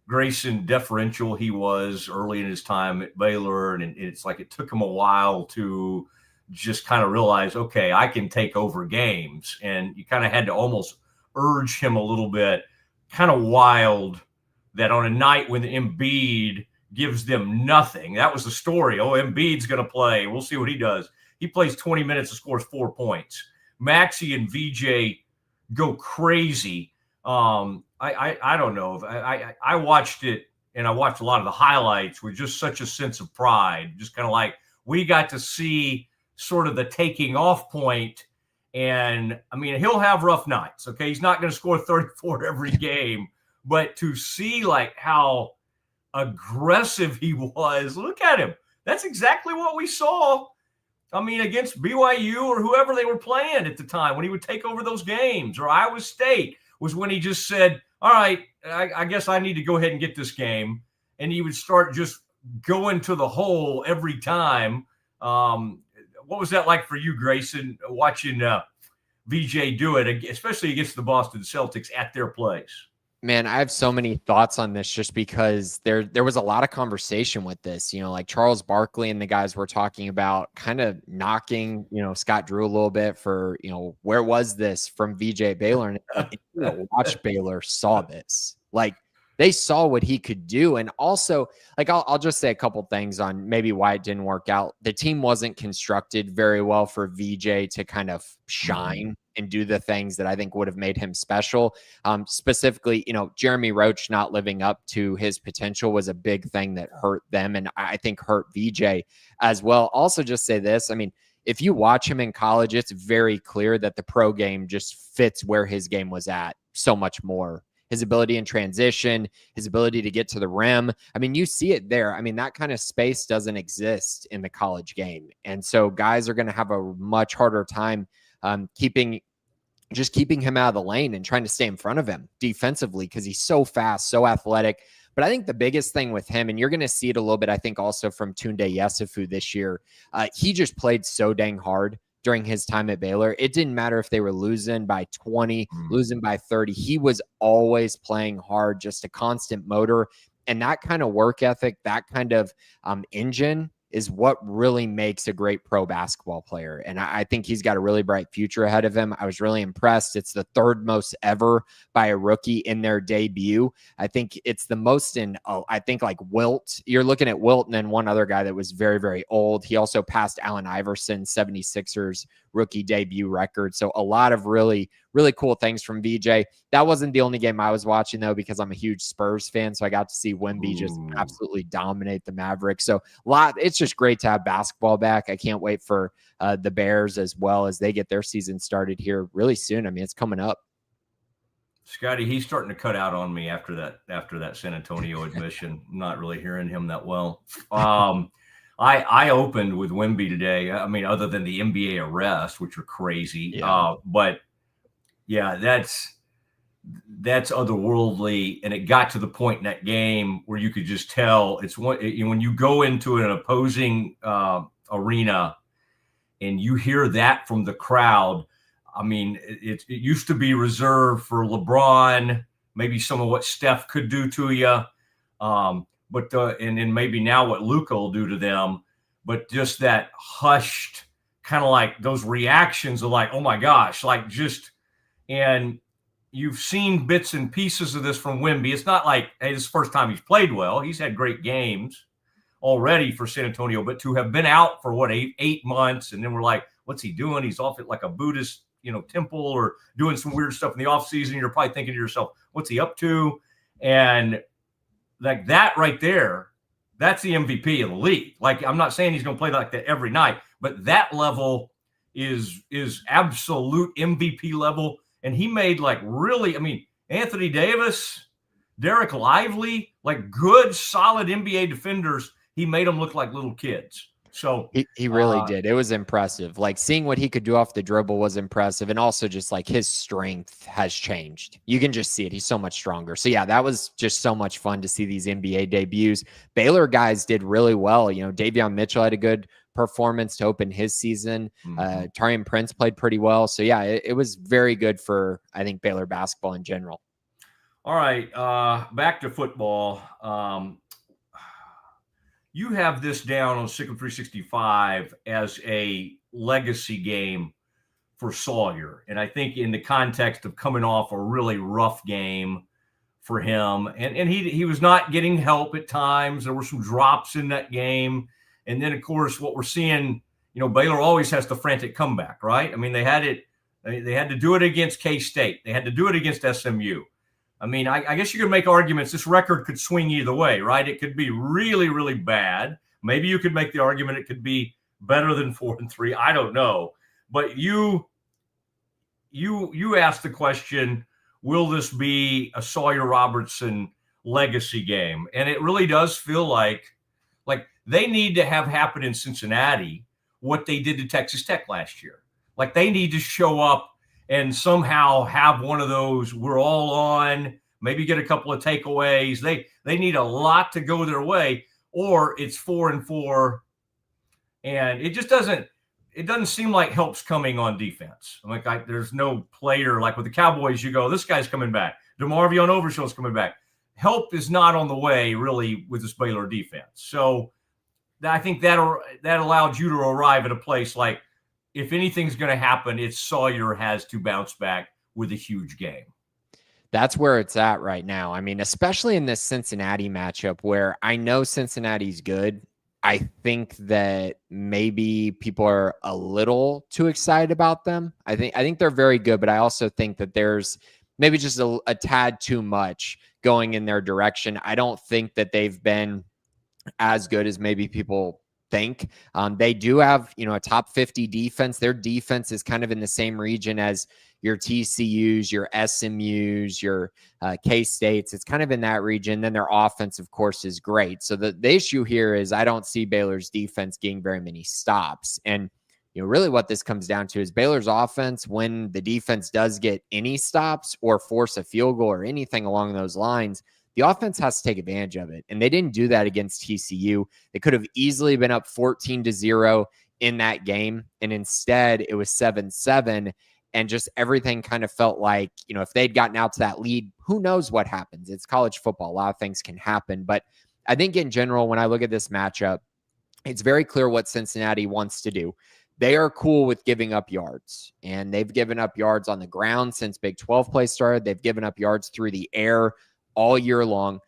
Grayson deferential he was early in his time at Baylor, and it's like it took him a while to just kind of realized, okay, I can take over games. And you kind of had to almost urge him a little bit. Kind of wild that on a night when Embiid gives them nothing. That was the story. Oh, Embiid's going to play. We'll see what he does. He plays 20 minutes and scores 4 points. Maxey and VJ go crazy. I don't know. I watched it, and I watched a lot of the highlights with just such a sense of pride, just kind of like we got to see sort of the taking off point. And I mean, he'll have rough nights. Okay. He's not going to score 34 every game, but to see like how aggressive he was, look at him. That's exactly what we saw. I mean, against BYU or whoever they were playing at the time when he would take over those games, or Iowa State was when he just said, all right, I guess I need to go ahead and get this game. And he would start just going to the hole every time. What was that like for you, Grayson, watching VJ do it, especially against the Boston Celtics at their place? Man, I have so many thoughts on this just because there was a lot of conversation with this, like Charles Barkley and the guys were talking about kind of knocking, Scott Drew a little bit for, where was this from VJ Baylor? And watch Baylor saw this. Like, they saw what he could do. And also, like, I'll just say a couple things on maybe why it didn't work out. The team wasn't constructed very well for VJ to kind of shine and do the things that I think would have made him special. Specifically, Jeremy Roach not living up to his potential was a big thing that hurt them, and I think hurt VJ as well. Also, just say this. I mean, if you watch him in college, it's very clear that the pro game just fits where his game was at so much more. His ability in transition, his ability to get to the rim. I mean, you see it there. I mean, that kind of space doesn't exist in the college game. And so guys are going to have a much harder time keeping him out of the lane and trying to stay in front of him defensively because he's so fast, so athletic. But I think the biggest thing with him, and you're going to see it a little bit, I think also from Tunde Yesufu this year, he just played so dang hard during his time at Baylor. It didn't matter if they were losing by 20, losing by 30. He was always playing hard, just a constant motor. And that kind of work ethic, that kind of engine is what really makes a great pro basketball player. And I think he's got a really bright future ahead of him. I was really impressed. It's the third most ever by a rookie in their debut. I think it's the most in, I think like Wilt. You're looking at Wilt and then one other guy that was very, very old. He also passed Allen Iverson, 76ers rookie debut record. So a lot of really, really cool things from VJ. That wasn't the only game I was watching though, because I'm a huge Spurs fan. So I got to see Wemby just absolutely dominate the Mavericks. So it's just great to have basketball back. I can't wait for the Bears as well as they get their season started here really soon. I mean, it's coming up. Scotty, he's starting to cut out on me after that San Antonio admission. I'm not really hearing him that well. I opened with Wemby today. I mean, other than the NBA arrest, which are crazy. Yeah. But yeah, that's otherworldly. And it got to the point in that game where you could just tell when you go into an opposing arena and you hear that from the crowd. I mean, it used to be reserved for LeBron, maybe some of what Steph could do to you. But and then maybe now what Luka will do to them, but just that hushed kind of like those reactions of like, oh my gosh, like just, and you've seen bits and pieces of this from Wemby. It's not like, hey, this is the first time he's played well. He's had great games already for San Antonio, but to have been out for what, eight months, and then we're like, what's he doing? He's off at like a Buddhist, temple or doing some weird stuff in the off season. You're probably thinking to yourself, what's he up to? And like that right there, that's the MVP of the league. Like, I'm not saying he's going to play like that every night, but that level is absolute MVP level. And he made like really, I mean, Anthony Davis, Derek Lively, like good, solid NBA defenders. He made them look like little kids. So he really did. It was impressive. Like seeing what he could do off the dribble was impressive. And also just like his strength has changed. You can just see it. He's so much stronger. So yeah, that was just so much fun to see these NBA debuts. Baylor guys did really well. Davion Mitchell had a good performance to open his season. Tarian Prince played pretty well. So yeah, it was very good for, I think, Baylor basketball in general. All right. Back to football. You have this down on Siegmund 365 as a legacy game for Sawyer. And I think in the context of coming off a really rough game for him, and he was not getting help at times. There were some drops in that game. And then, of course, what we're seeing, Baylor always has the frantic comeback, right? I mean, they had to do it against K-State. They had to do it against SMU. I mean, I guess you could make arguments. This record could swing either way, right? It could be really, really bad. Maybe you could make the argument it could be better than 4-3. I don't know. But you asked the question, will this be a Sawyer Robertson legacy game? And it really does feel like they need to have happen in Cincinnati what they did to Texas Tech last year. Like, they need to show up and somehow have one of those, we're all on, maybe get a couple of takeaways. They need a lot to go their way, or it's 4-4. And it just doesn't seem like help's coming on defense. There's no player, like with the Cowboys, you go, this guy's coming back. DeMarvion Overshaw's coming back. Help is not on the way, really, with this Baylor defense. So I think that allowed you to arrive at a place like, if anything's going to happen, it's Sawyer has to bounce back with a huge game. That's where it's at right now. I mean, especially in this Cincinnati matchup where I know Cincinnati's good. I think that maybe people are a little too excited about them. I think they're very good, but I also think that there's maybe just a tad too much going in their direction. I don't think that they've been as good as maybe people think. They do have, a top 50 defense. Their defense is kind of in the same region as your TCUs, your SMUs, your K-States. It's kind of in that region. Then their offense, of course, is great. So the issue here is I don't see Baylor's defense getting very many stops. And really what this comes down to is Baylor's offense, when the defense does get any stops or force a field goal or anything along those lines, the offense has to take advantage of it. And they didn't do that against TCU. They could have easily been up 14-0 in that game. And instead it was 7-7. And just everything kind of felt like, if they'd gotten out to that lead, who knows what happens? It's college football. A lot of things can happen. But I think in general, when I look at this matchup, it's very clear what Cincinnati wants to do. They are cool with giving up yards, and they've given up yards on the ground since Big 12 play started. They've given up yards through the air all year long.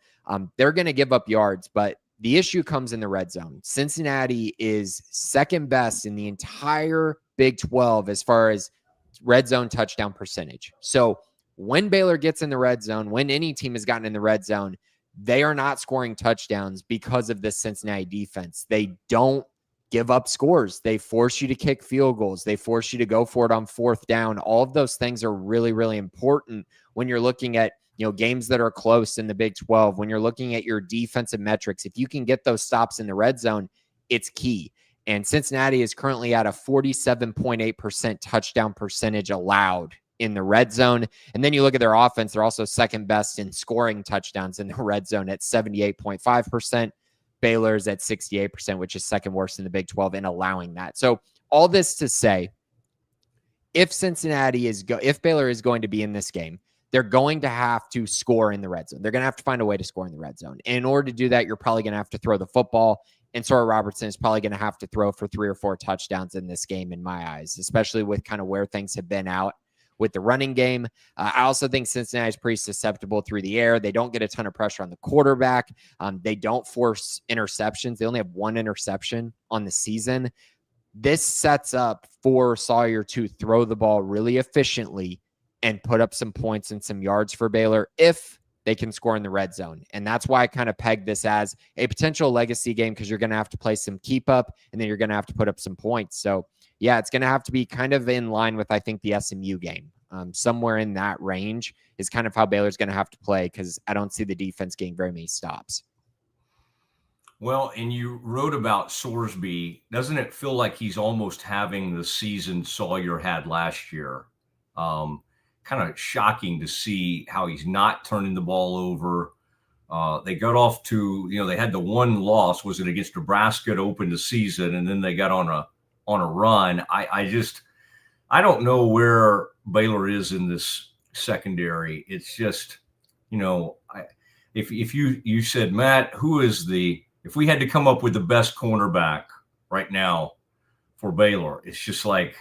They're going to give up yards, but the issue comes in the red zone. Cincinnati is second best in the entire Big 12 as far as red zone touchdown percentage. So when Baylor gets in the red zone, when any team has gotten in the red zone, they are not scoring touchdowns because of this Cincinnati defense. They don't give up scores. They force you to kick field goals. They force you to go for it on fourth down. All of those things are really, really important when you're looking at games that are close in the Big 12, when you're looking at your defensive metrics. If you can get those stops in the red zone, it's key. And Cincinnati is currently at a 47.8% touchdown percentage allowed in the red zone. And then you look at their offense, they're also second best in scoring touchdowns in the red zone at 78.5%. Baylor's at 68%, which is second worst in the Big 12 in allowing that. So all this to say, if Baylor is going to be in this game, they're going to have to score in the red zone. They're going to have to find a way to score in the red zone. And in order to do that, you're probably going to have to throw the football. And Sawyer Robertson is probably going to have to throw for 3 or 4 touchdowns in this game, in my eyes, especially with kind of where things have been out with the running game. I also think Cincinnati is pretty susceptible through the air. They don't get a ton of pressure on the quarterback. They don't force interceptions. They only have 1 interception on the season. This sets up for Sawyer to throw the ball really efficiently and put up some points and some yards for Baylor if they can score in the red zone. And that's why I kind of pegged this as a potential legacy game, because you're going to have to play some keep up and then you're going to have to put up some points. So yeah, it's going to have to be kind of in line with, I think, the SMU game. Somewhere in that range is kind of how Baylor's going to have to play, because I don't see the defense getting very many stops. Well, and you wrote about Sorsby. Doesn't it feel like he's almost having the season Sawyer had last year? Kind of shocking to see how he's not turning the ball over. They got off to, they had the one loss, was it against Nebraska to open the season, and then they got on a run. I don't know where Baylor is in this secondary. It's just, if you said, Matt, if we had to come up with the best cornerback right now for Baylor. It's just like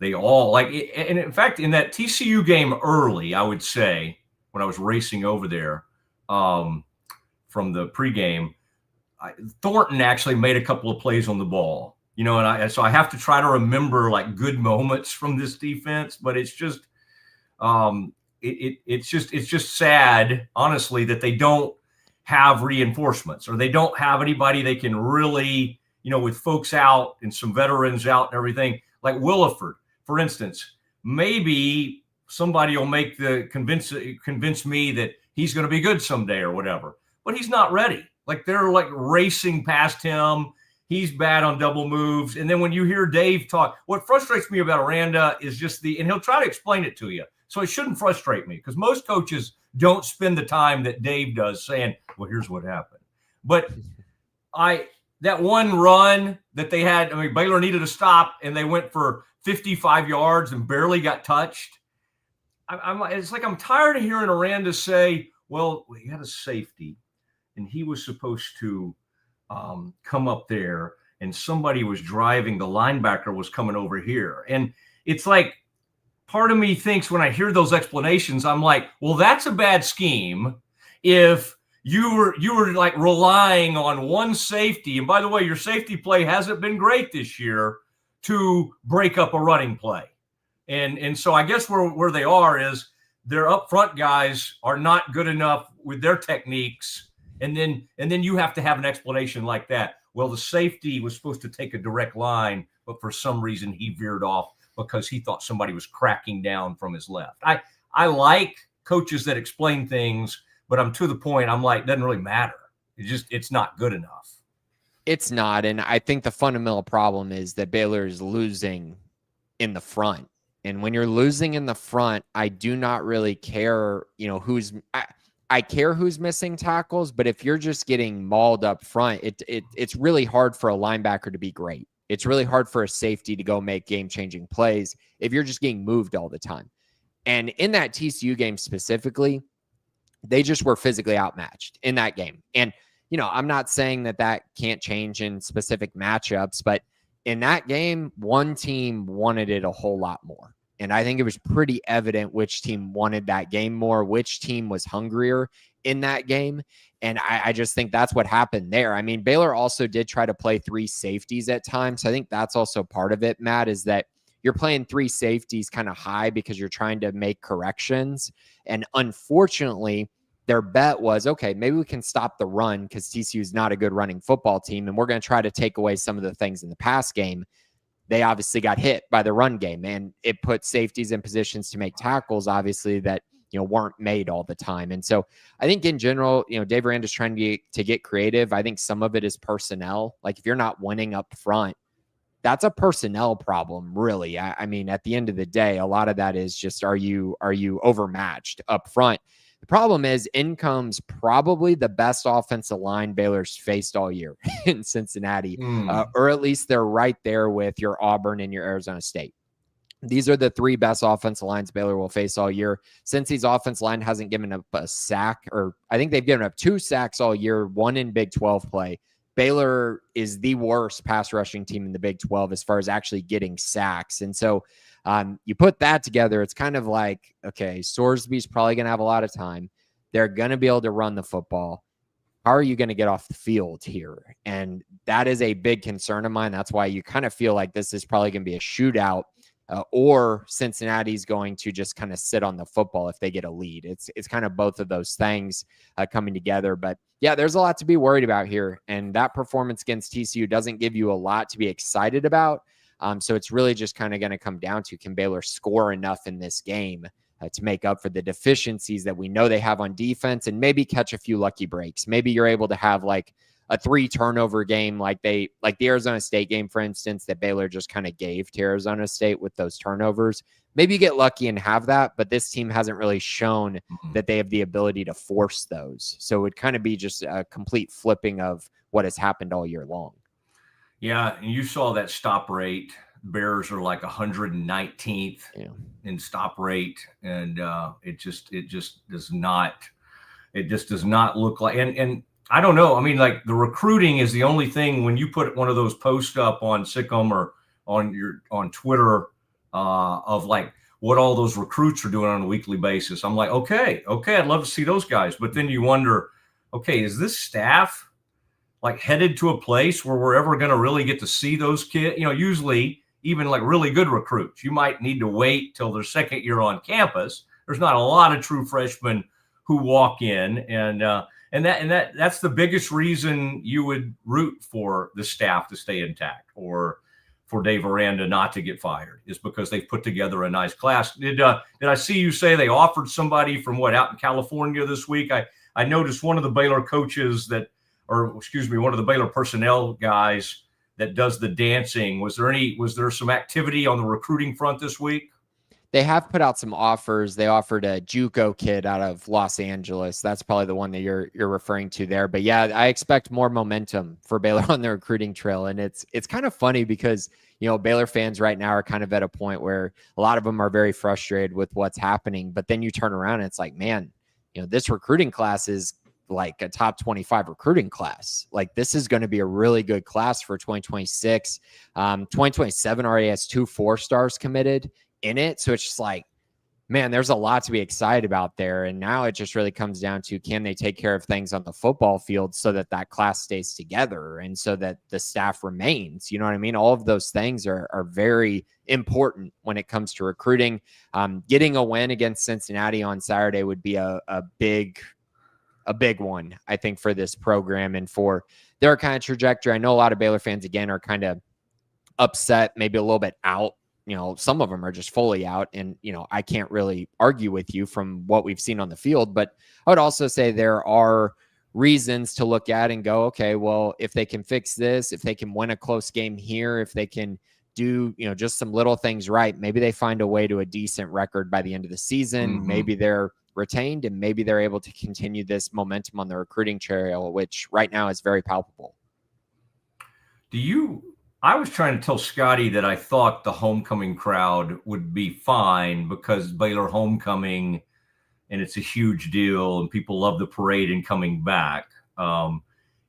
they all like, and in fact, in that TCU game early, I would say when I was racing over there from the pregame, Thornton actually made a couple of plays on the ball, you know, and so I have to try to remember like good moments from this defense, but it's just it's just sad, honestly, that they don't have reinforcements or they don't have anybody they can really, you know, with folks out and some veterans out and everything, like Williford, for instance. Maybe somebody will convince me that he's going to be good someday or whatever, but he's not ready. Like they're like racing past him. He's bad on double moves. And then when you hear Dave talk, what frustrates me about Aranda is just and he'll try to explain it to you. So it shouldn't frustrate me because most coaches don't spend the time that Dave does saying, well, here's what happened. But that one run that they had, I mean, Baylor needed to stop and they went for 55 yards and barely got touched. It's like I'm tired of hearing Aranda say, well, he had a safety and he was supposed to come up there and somebody was driving, the linebacker was coming over here. And it's like, part of me thinks when I hear those explanations, I'm like, well, that's a bad scheme. If you were like relying on one safety, and by the way, your safety play hasn't been great this year to break up a running play. And so I guess where they are is their up front guys are not good enough with their techniques. And then you have to have an explanation like that. Well, the safety was supposed to take a direct line, but for some reason he veered off because he thought somebody was cracking down from his left. I like coaches that explain things, but I'm to the point, I'm like, it doesn't really matter. It's not good enough. It's not. And I think the fundamental problem is that Baylor is losing in the front. And when you're losing in the front, I do not really care, you know, I care who's missing tackles, but if you're just getting mauled up front, it's really hard for a linebacker to be great. It's really hard for a safety to go make game-changing plays if you're just getting moved all the time. And in that TCU game specifically, they just were physically outmatched in that game. And, you know, I'm not saying that can't change in specific matchups, but in that game, one team wanted it a whole lot more. And I think it was pretty evident which team wanted that game more, which team was hungrier in that game. And I just think that's what happened there. I mean, Baylor also did try to play three safeties at times. I think that's also part of it, Matt, is that you're playing three safeties kind of high because you're trying to make corrections. And unfortunately, their bet was, okay, maybe we can stop the run because TCU is not a good running football team. And we're going to try to take away some of the things in the pass game. They obviously got hit by the run game, and it put safeties in positions to make tackles, obviously, that, you know, weren't made all the time. And so I think in general, you know, Dave Aranda's trying to get creative. I think some of it is personnel. Like if you're not winning up front, that's a personnel problem, really. I mean, at the end of the day, a lot of that is just, are you overmatched up front? The problem is in comes probably the best offensive line Baylor's faced all year in Cincinnati, or at least they're right there with your Auburn and your Arizona State. These are the three best offensive lines Baylor will face all year. Cincinnati's offensive line hasn't given up a sack, or I think they've given up 2 sacks all year, one in Big 12 play. Baylor is the worst pass rushing team in the Big 12 as far as actually getting sacks. And so you put that together, it's kind of like, okay, Sorsby's probably going to have a lot of time. They're going to be able to run the football. How are you going to get off the field here? And that is a big concern of mine. That's why you kind of feel like this is probably going to be a shootout, or Cincinnati's going to just kind of sit on the football if they get a lead. It's kind of both of those things coming together. But yeah, there's a lot to be worried about here. And that performance against TCU doesn't give you a lot to be excited about. So it's really just kind of going to come down to, can Baylor score enough in this game to make up for the deficiencies that we know they have on defense, and maybe catch a few lucky breaks. Maybe you're able to have like a 3 turnover game like the Arizona State game, for instance, that Baylor just kind of gave to Arizona State with those turnovers. Maybe you get lucky and have that, but this team hasn't really shown that they have the ability to force those. So it would kind of be just a complete flipping of what has happened all year long. Yeah, and you saw that stop rate. Bears are like 119th in stop rate, and it just does not look like. And I don't know. I mean, like the recruiting is the only thing when you put one of those posts up on Sick'em or on Twitter of like what all those recruits are doing on a weekly basis. I'm like, okay, I'd love to see those guys. But then you wonder, okay, is this staff like headed to a place where we're ever going to really get to see those kids? Usually even like really good recruits, you might need to wait till their second year on campus. There's not a lot of true freshmen who walk in, and that's the biggest reason you would root for the staff to stay intact or for Dave Aranda not to get fired, is because they've put together a nice class. Did I see you say they offered somebody from out in California this week? I noticed one of the Baylor coaches one of the Baylor personnel guys that does the dancing. Was there some activity on the recruiting front this week? They have put out some offers. They offered a JUCO kid out of Los Angeles. That's probably the one that you're referring to there. But yeah, I expect more momentum for Baylor on the recruiting trail. And it's kind of funny because, Baylor fans right now are kind of at a point where a lot of them are very frustrated with what's happening. But then you turn around and it's like, man, this recruiting class is like a top 25 recruiting class. Like, this is going to be a really good class for 2026. 2027 already has 2 4-stars committed in it. So it's just like, man, there's a lot to be excited about there. And now it just really comes down to, can they take care of things on the football field so that class stays together and so that the staff remains? You know what I mean? All of those things are very important when it comes to recruiting. Getting a win against Cincinnati on Saturday would be a big one, I think, for this program and for their kind of trajectory. I know a lot of Baylor fans, again, are kind of upset, maybe a little bit out. Some of them are just fully out, and, I can't really argue with you from what we've seen on the field, but I would also say there are reasons to look at and go, okay, well, if they can fix this, if they can win a close game here, if they can do, just some little things right, maybe they find a way to a decent record by the end of the season. Mm-hmm. Maybe they're retained and maybe they're able to continue this momentum on the recruiting trail, which right now is very palpable. I was trying to tell Scotty that I thought the homecoming crowd would be fine because Baylor homecoming, and it's a huge deal and people love the parade and coming back.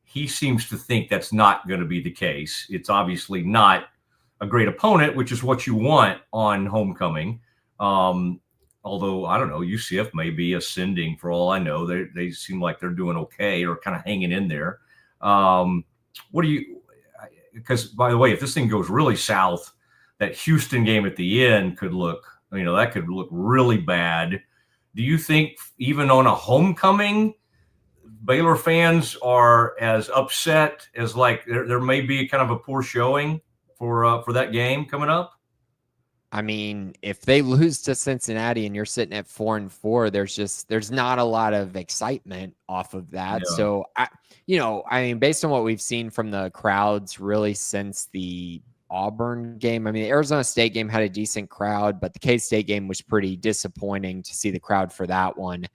He seems to think that's not going to be the case. It's obviously not a great opponent, which is what you want on homecoming. Although, I don't know, UCF may be ascending for all I know. They seem like they're doing okay or kind of hanging in there. Because, by the way, if this thing goes really south, that Houston game at the end could look really bad. Do you think even on a homecoming, Baylor fans are as upset as like there may be kind of a poor showing for that game coming up? I mean, if they lose to Cincinnati and you're sitting at 4-4, there's not a lot of excitement off of that. Yeah. So I mean, based on what we've seen from the crowds really since the Auburn game, I mean, the Arizona State game had a decent crowd, but the K-State game was pretty disappointing to see the crowd for that one.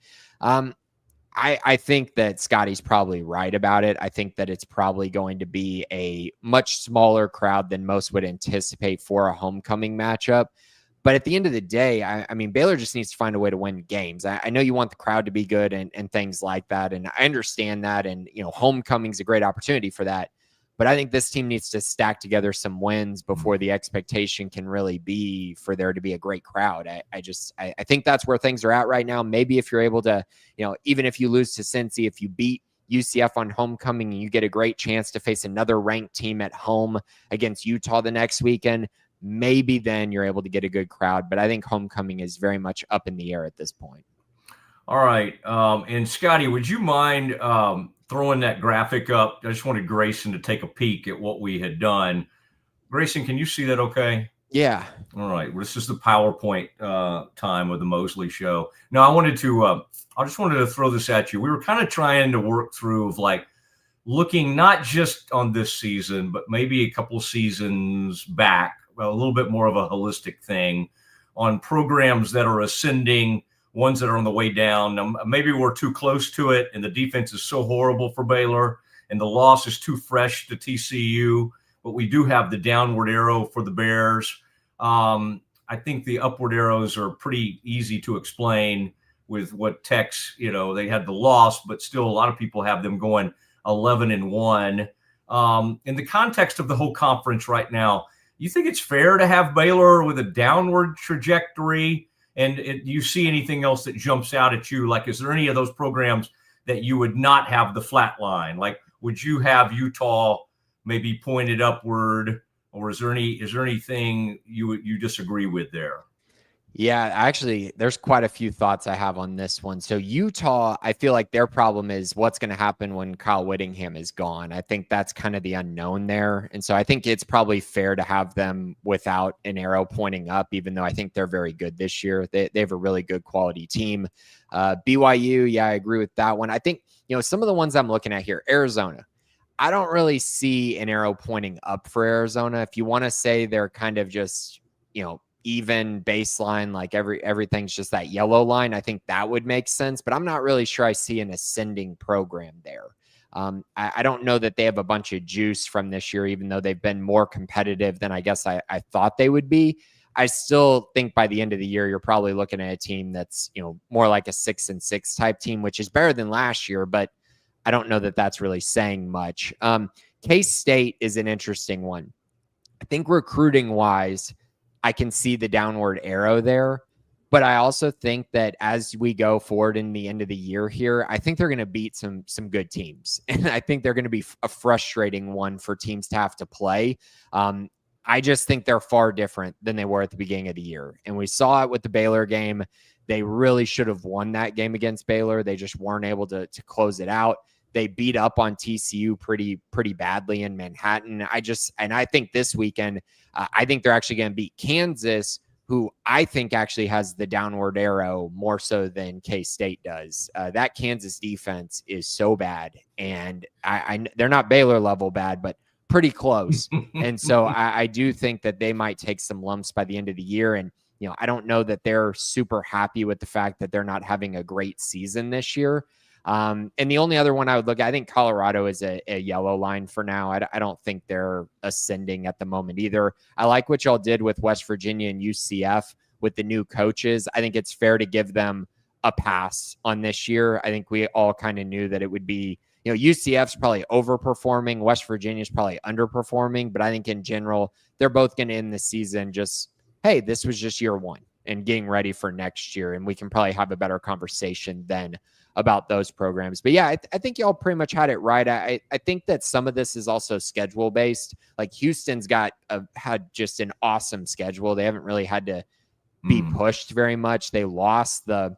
I think that Scotty's probably right about it. I think that it's probably going to be a much smaller crowd than most would anticipate for a homecoming matchup. But at the end of the day, I mean, Baylor just needs to find a way to win games. I know you want the crowd to be good and things like that, and I understand that. And, homecoming's a great opportunity for that. But I think this team needs to stack together some wins before the expectation can really be for there to be a great crowd. I think that's where things are at right now. Maybe if you're able to, even if you lose to Cincy, if you beat UCF on homecoming and you get a great chance to face another ranked team at home against Utah the next weekend, maybe then you're able to get a good crowd. But I think homecoming is very much up in the air at this point. All right. And Scotty, would you mind throwing that graphic up? I just wanted Grayson to take a peek at what we had done. Grayson, can you see that okay? Yeah. All right. Well, this is the PowerPoint time of the Mosley show. Now, I just wanted to throw this at you. We were kind of trying to work through of like looking not just on this season, but maybe a couple seasons back, a little bit more of a holistic thing on programs that are ascending, ones that are on the way down. Now, maybe we're too close to it, and the defense is so horrible for Baylor, and the loss is too fresh to TCU, but we do have the downward arrow for the Bears. I think the upward arrows are pretty easy to explain with what Tech's, they had the loss, but still a lot of people have them going 11-1. In the context of the whole conference right now, you think it's fair to have Baylor with a downward trajectory? And do you see anything else that jumps out at you? Like, is there any of those programs that you would not have the flat line? Like, would you have Utah maybe pointed upward, or is there anything you disagree with there? Yeah, actually, there's quite a few thoughts I have on this one. So Utah, I feel like their problem is what's going to happen when Kyle Whittingham is gone. I think that's kind of the unknown there. And so I think it's probably fair to have them without an arrow pointing up, even though I think they're very good this year. They have a really good quality team. BYU, yeah, I agree with that one. I think, some of the ones I'm looking at here, Arizona, I don't really see an arrow pointing up for Arizona. If you want to say they're kind of just, even baseline, like everything's just that yellow line, I think that would make sense, but I'm not really sure I see an ascending program there. I don't know that they have a bunch of juice from this year, even though they've been more competitive than I guess I thought they would be. I still think by the end of the year, you're probably looking at a team that's, more like a 6-6 type team, which is better than last year, but I don't know that that's really saying much. K-State is an interesting one. I think recruiting wise, I can see the downward arrow there, but I also think that as we go forward in the end of the year here, I think they're going to beat some good teams. And I think they're going to be a frustrating one for teams to have to play. I just think they're far different than they were at the beginning of the year. And we saw it with the Baylor game. They really should have won that game against Baylor. They just weren't able to close it out. They beat up on TCU pretty badly in Manhattan. I think this weekend, I think they're actually going to beat Kansas, who I think actually has the downward arrow more so than K-State does. That Kansas defense is so bad, and they're not Baylor level bad, but pretty close. And so I do think that they might take some lumps by the end of the year. And, I don't know that they're super happy with the fact that they're not having a great season this year. And the only other one I would look at, I think Colorado is a yellow line for now. I don't think they're ascending at the moment either. I like what y'all did with West Virginia and UCF with the new coaches. I think it's fair to give them a pass on this year. I think we all kind of knew that it would be, UCF's probably overperforming. West Virginia's probably underperforming, but I think in general, they're both going to end the season just, hey, this was just year one and getting ready for next year. And we can probably have a better conversation then about those programs. But yeah, I think y'all pretty much had it right. I think that some of this is also schedule based. Like Houston's had just an awesome schedule. They haven't really had to be pushed very much. They lost the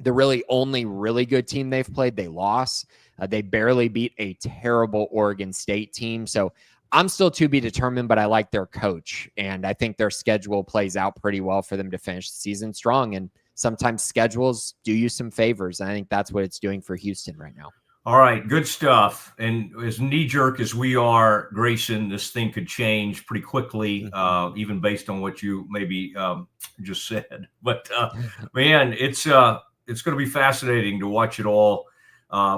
really only really good team they've played. They lost. They barely beat a terrible Oregon State team. So I'm still to be determined, but I like their coach. And I think their schedule plays out pretty well for them to finish the season strong. And sometimes schedules do you some favors. And I think that's what it's doing for Houston right now. All right, good stuff. And as knee-jerk as we are, Grayson, this thing could change pretty quickly, even based on what you maybe just said. But, man, it's going to be fascinating to watch it all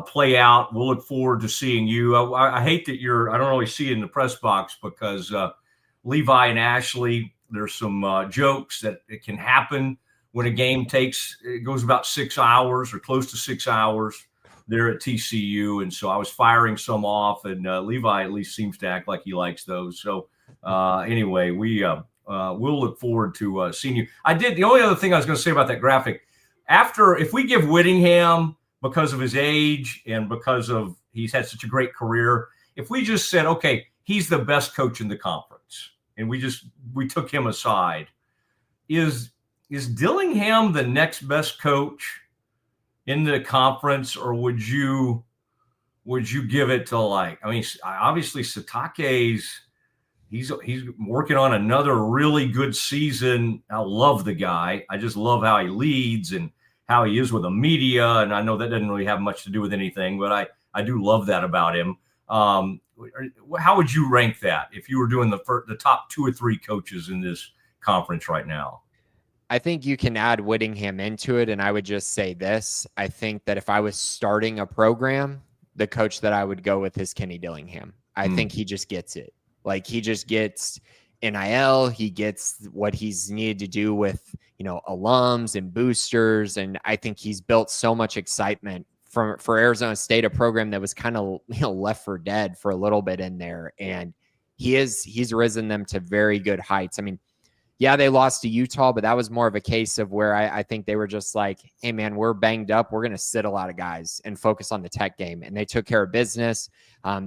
play out. We'll look forward to seeing you. I hate that I don't always see you in the press box because Levi and Ashley, there's some jokes that it can happen when a game goes about 6 hours or close to 6 hours there at TCU. And so I was firing some off, and Levi at least seems to act like he likes those. So anyway, we'll look forward to seeing you. The only other thing I was going to say about that graphic, if we give Whittingham, because of his age and because of he's had such a great career, if we just said, okay, he's the best coach in the conference, and we took him aside, is Dillingham the next best coach in the conference, or would you give it to obviously Sitake's he's working on another really good season. I love the guy. I just love how he leads and how he is with the media. And I know that doesn't really have much to do with anything, but I do love that about him. How would you rank that if you were doing the top 2 or 3 coaches in this conference right now? I think you can add Whittingham into it. And I would just say this. I think that if I was starting a program, the coach that I would go with is Kenny Dillingham. I think he just gets it. Like he just gets NIL. He gets what he's needed to do with, alums and boosters. And I think he's built so much excitement for Arizona State, a program that was kind of, left for dead for a little bit in there. And he's risen them to very good heights. I mean, yeah, they lost to Utah, but that was more of a case of where I think they were just like, hey, man, we're banged up. We're going to sit a lot of guys and focus on the Tech game. And they took care of business.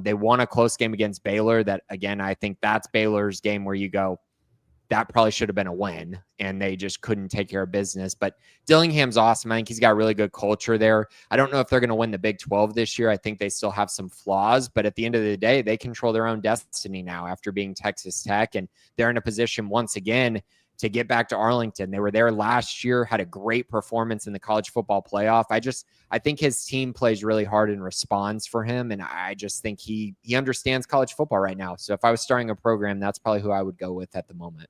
They won a close game against Baylor that, again, I think that's Baylor's game where you go, that probably should have been a win, and they just couldn't take care of business. But Dillingham's awesome. I think he's got really good culture there. I don't know if they're going to win the Big 12 this year. I think they still have some flaws, but at the end of the day, they control their own destiny now after being Texas Tech, and they're in a position once again to get back to Arlington. They were there last year, had a great performance in the college football playoff. I think his team plays really hard and responds for him, and I just think he understands college football right now. So if I was starting a program, that's probably who I would go with at the moment.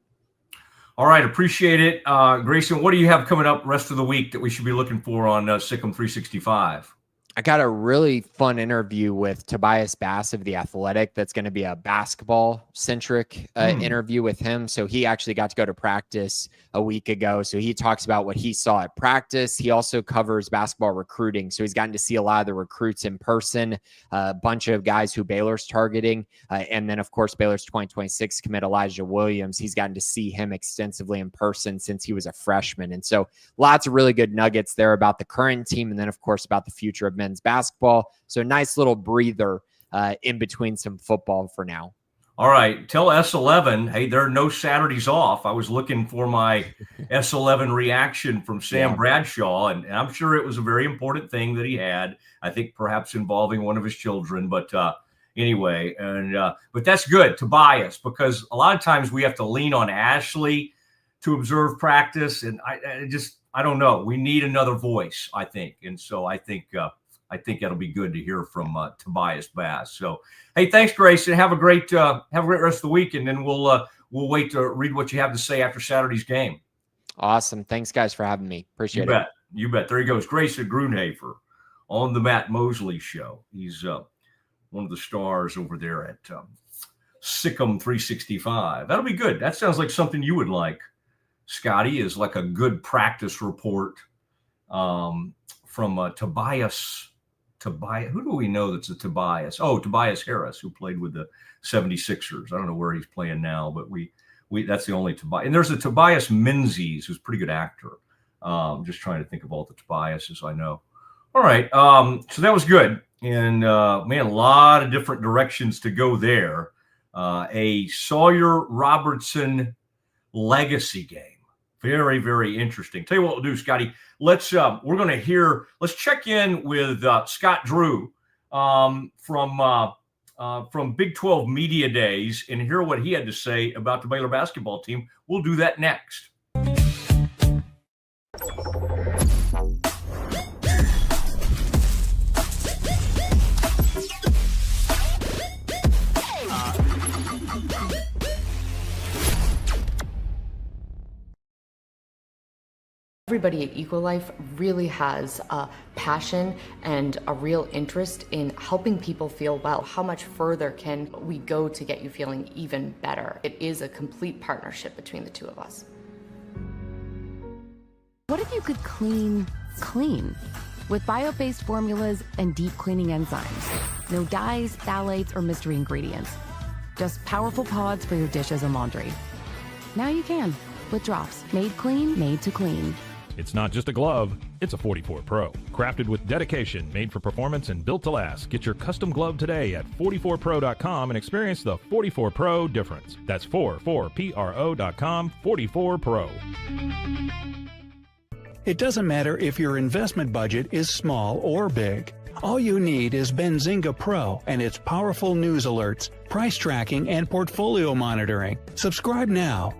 All right, appreciate it. Grayson, what do you have coming up rest of the week that we should be looking for on Sikkim 365? I got a really fun interview with Tobias Bass of The Athletic. That's going to be a basketball-centric interview with him. So he actually got to go to practice a week ago. So he talks about what he saw at practice. He also covers basketball recruiting. So he's gotten to see a lot of the recruits in person, a bunch of guys who Baylor's targeting. And then, of course, Baylor's 2026 commit Elijah Williams. He's gotten to see him extensively in person since he was a freshman. And so lots of really good nuggets there about the current team. And then, of course, about the future of men's basketball. So nice little breather in between some football for now. All right. Tell S11, hey, there are no Saturdays off. I was looking for my S11 reaction from Sam Bradshaw, and I'm sure it was a very important thing that he had, I think perhaps involving one of his children. But anyway, but that's good, Tobias, because a lot of times we have to lean on Ashley to observe practice. And I don't know. We need another voice, I think. And so I think that'll be good to hear from Tobias Bass. So, hey, thanks, Grayson. Have a great rest of the week, and then we'll wait to read what you have to say after Saturday's game. Awesome. Thanks, guys, for having me. Appreciate it. You bet. There he goes, Grayson Grundhoefer on the Matt Mosley Show. He's one of the stars over there at Sikkim 365. That'll be good. That sounds like something you would like, Scotty, is like a good practice report from Tobias. Who do we know that's a Tobias? Oh, Tobias Harris, who played with the 76ers. I don't know where he's playing now, but we that's the only Tobias. And there's a Tobias Menzies, who's a pretty good actor. Just trying to think of all the Tobiases I know. All right. So that was good. And man, a lot of different directions to go there. A Sawyer Robertson legacy game. Very, very interesting. Tell you what we'll do, Scotty. Let's check in with Scott Drew from Big 12 Media Days and hear what he had to say about the Baylor basketball team. We'll do that next. Everybody at Equalife really has a passion and a real interest in helping people feel well. How much further can we go to get you feeling even better? It is a complete partnership between the two of us. What if you could clean clean? With bio-based formulas and deep cleaning enzymes. No dyes, phthalates, or mystery ingredients. Just powerful pods for your dishes and laundry. Now you can, with drops. Made clean, made to clean. It's not just a glove, it's a 44 Pro. Crafted with dedication, made for performance, and built to last. Get your custom glove today at 44pro.com and experience the 44 Pro difference. That's 44pro.com, 44 Pro. It doesn't matter if your investment budget is small or big. All you need is Benzinga Pro and its powerful news alerts, price tracking, and portfolio monitoring. Subscribe now,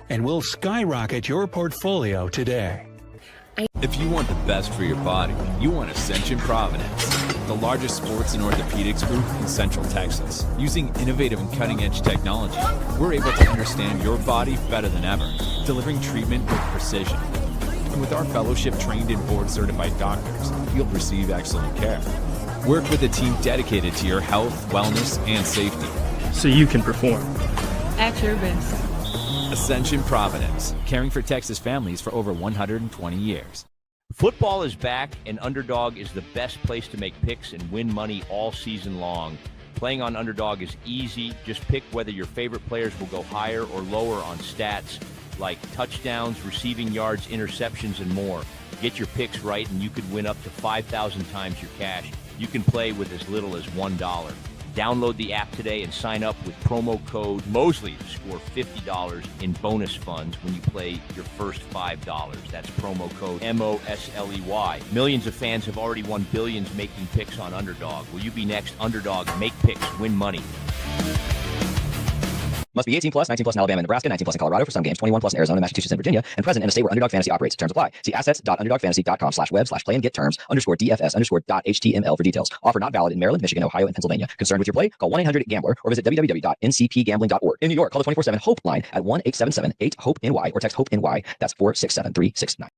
and we'll skyrocket your portfolio today. If you want the best for your body, you want Ascension Providence, the largest sports and orthopedics group in Central Texas. Using innovative and cutting-edge technology, we're able to understand your body better than ever, delivering treatment with precision. And with our fellowship-trained and board-certified doctors, you'll receive excellent care. Work with a team dedicated to your health, wellness, and safety. So you can perform. At your best. Ascension Providence, caring for Texas families for over 120 years. Football is back, and Underdog is the best place to make picks and win money all season long. Playing on Underdog is easy. Just pick whether your favorite players will go higher or lower on stats like touchdowns, receiving yards, interceptions, and more. Get your picks right, and you could win up to 5,000 times your cash. You can play with as little as $1. Download the app today and sign up with promo code Mosley to score $50 in bonus funds when you play your first $5. That's promo code MOSLEY. Millions of fans have already won billions making picks on Underdog. Will you be next? Underdog, make picks, win money. Must be 18 plus, 19 plus in Alabama and Nebraska, 19 plus in Colorado for some games, 21 plus in Arizona, Massachusetts, and Virginia, and present in a state where Underdog Fantasy operates. Terms apply. See assets.underdogfantasy.com/web/play-and-get-terms_DFS_.html for details. Offer not valid in Maryland, Michigan, Ohio, and Pennsylvania. Concerned with your play? Call 1-800-GAMBLER or visit www.ncpgambling.org. In New York, call the 24/7 HOPE line at 1-877-8-HOPE-NY or text HOPE-NY. That's 467-369.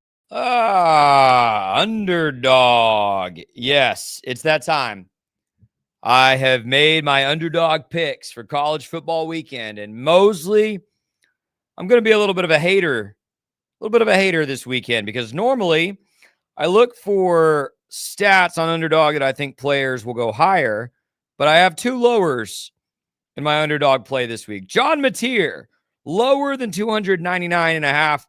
Underdog. Yes, it's that time. I have made my underdog picks for college football weekend. And Mosley, I'm going to be a little bit of a hater this weekend because normally I look for stats on underdog that I think players will go higher, but I have two lowers in my underdog play this week. John Mateer, lower than 299.5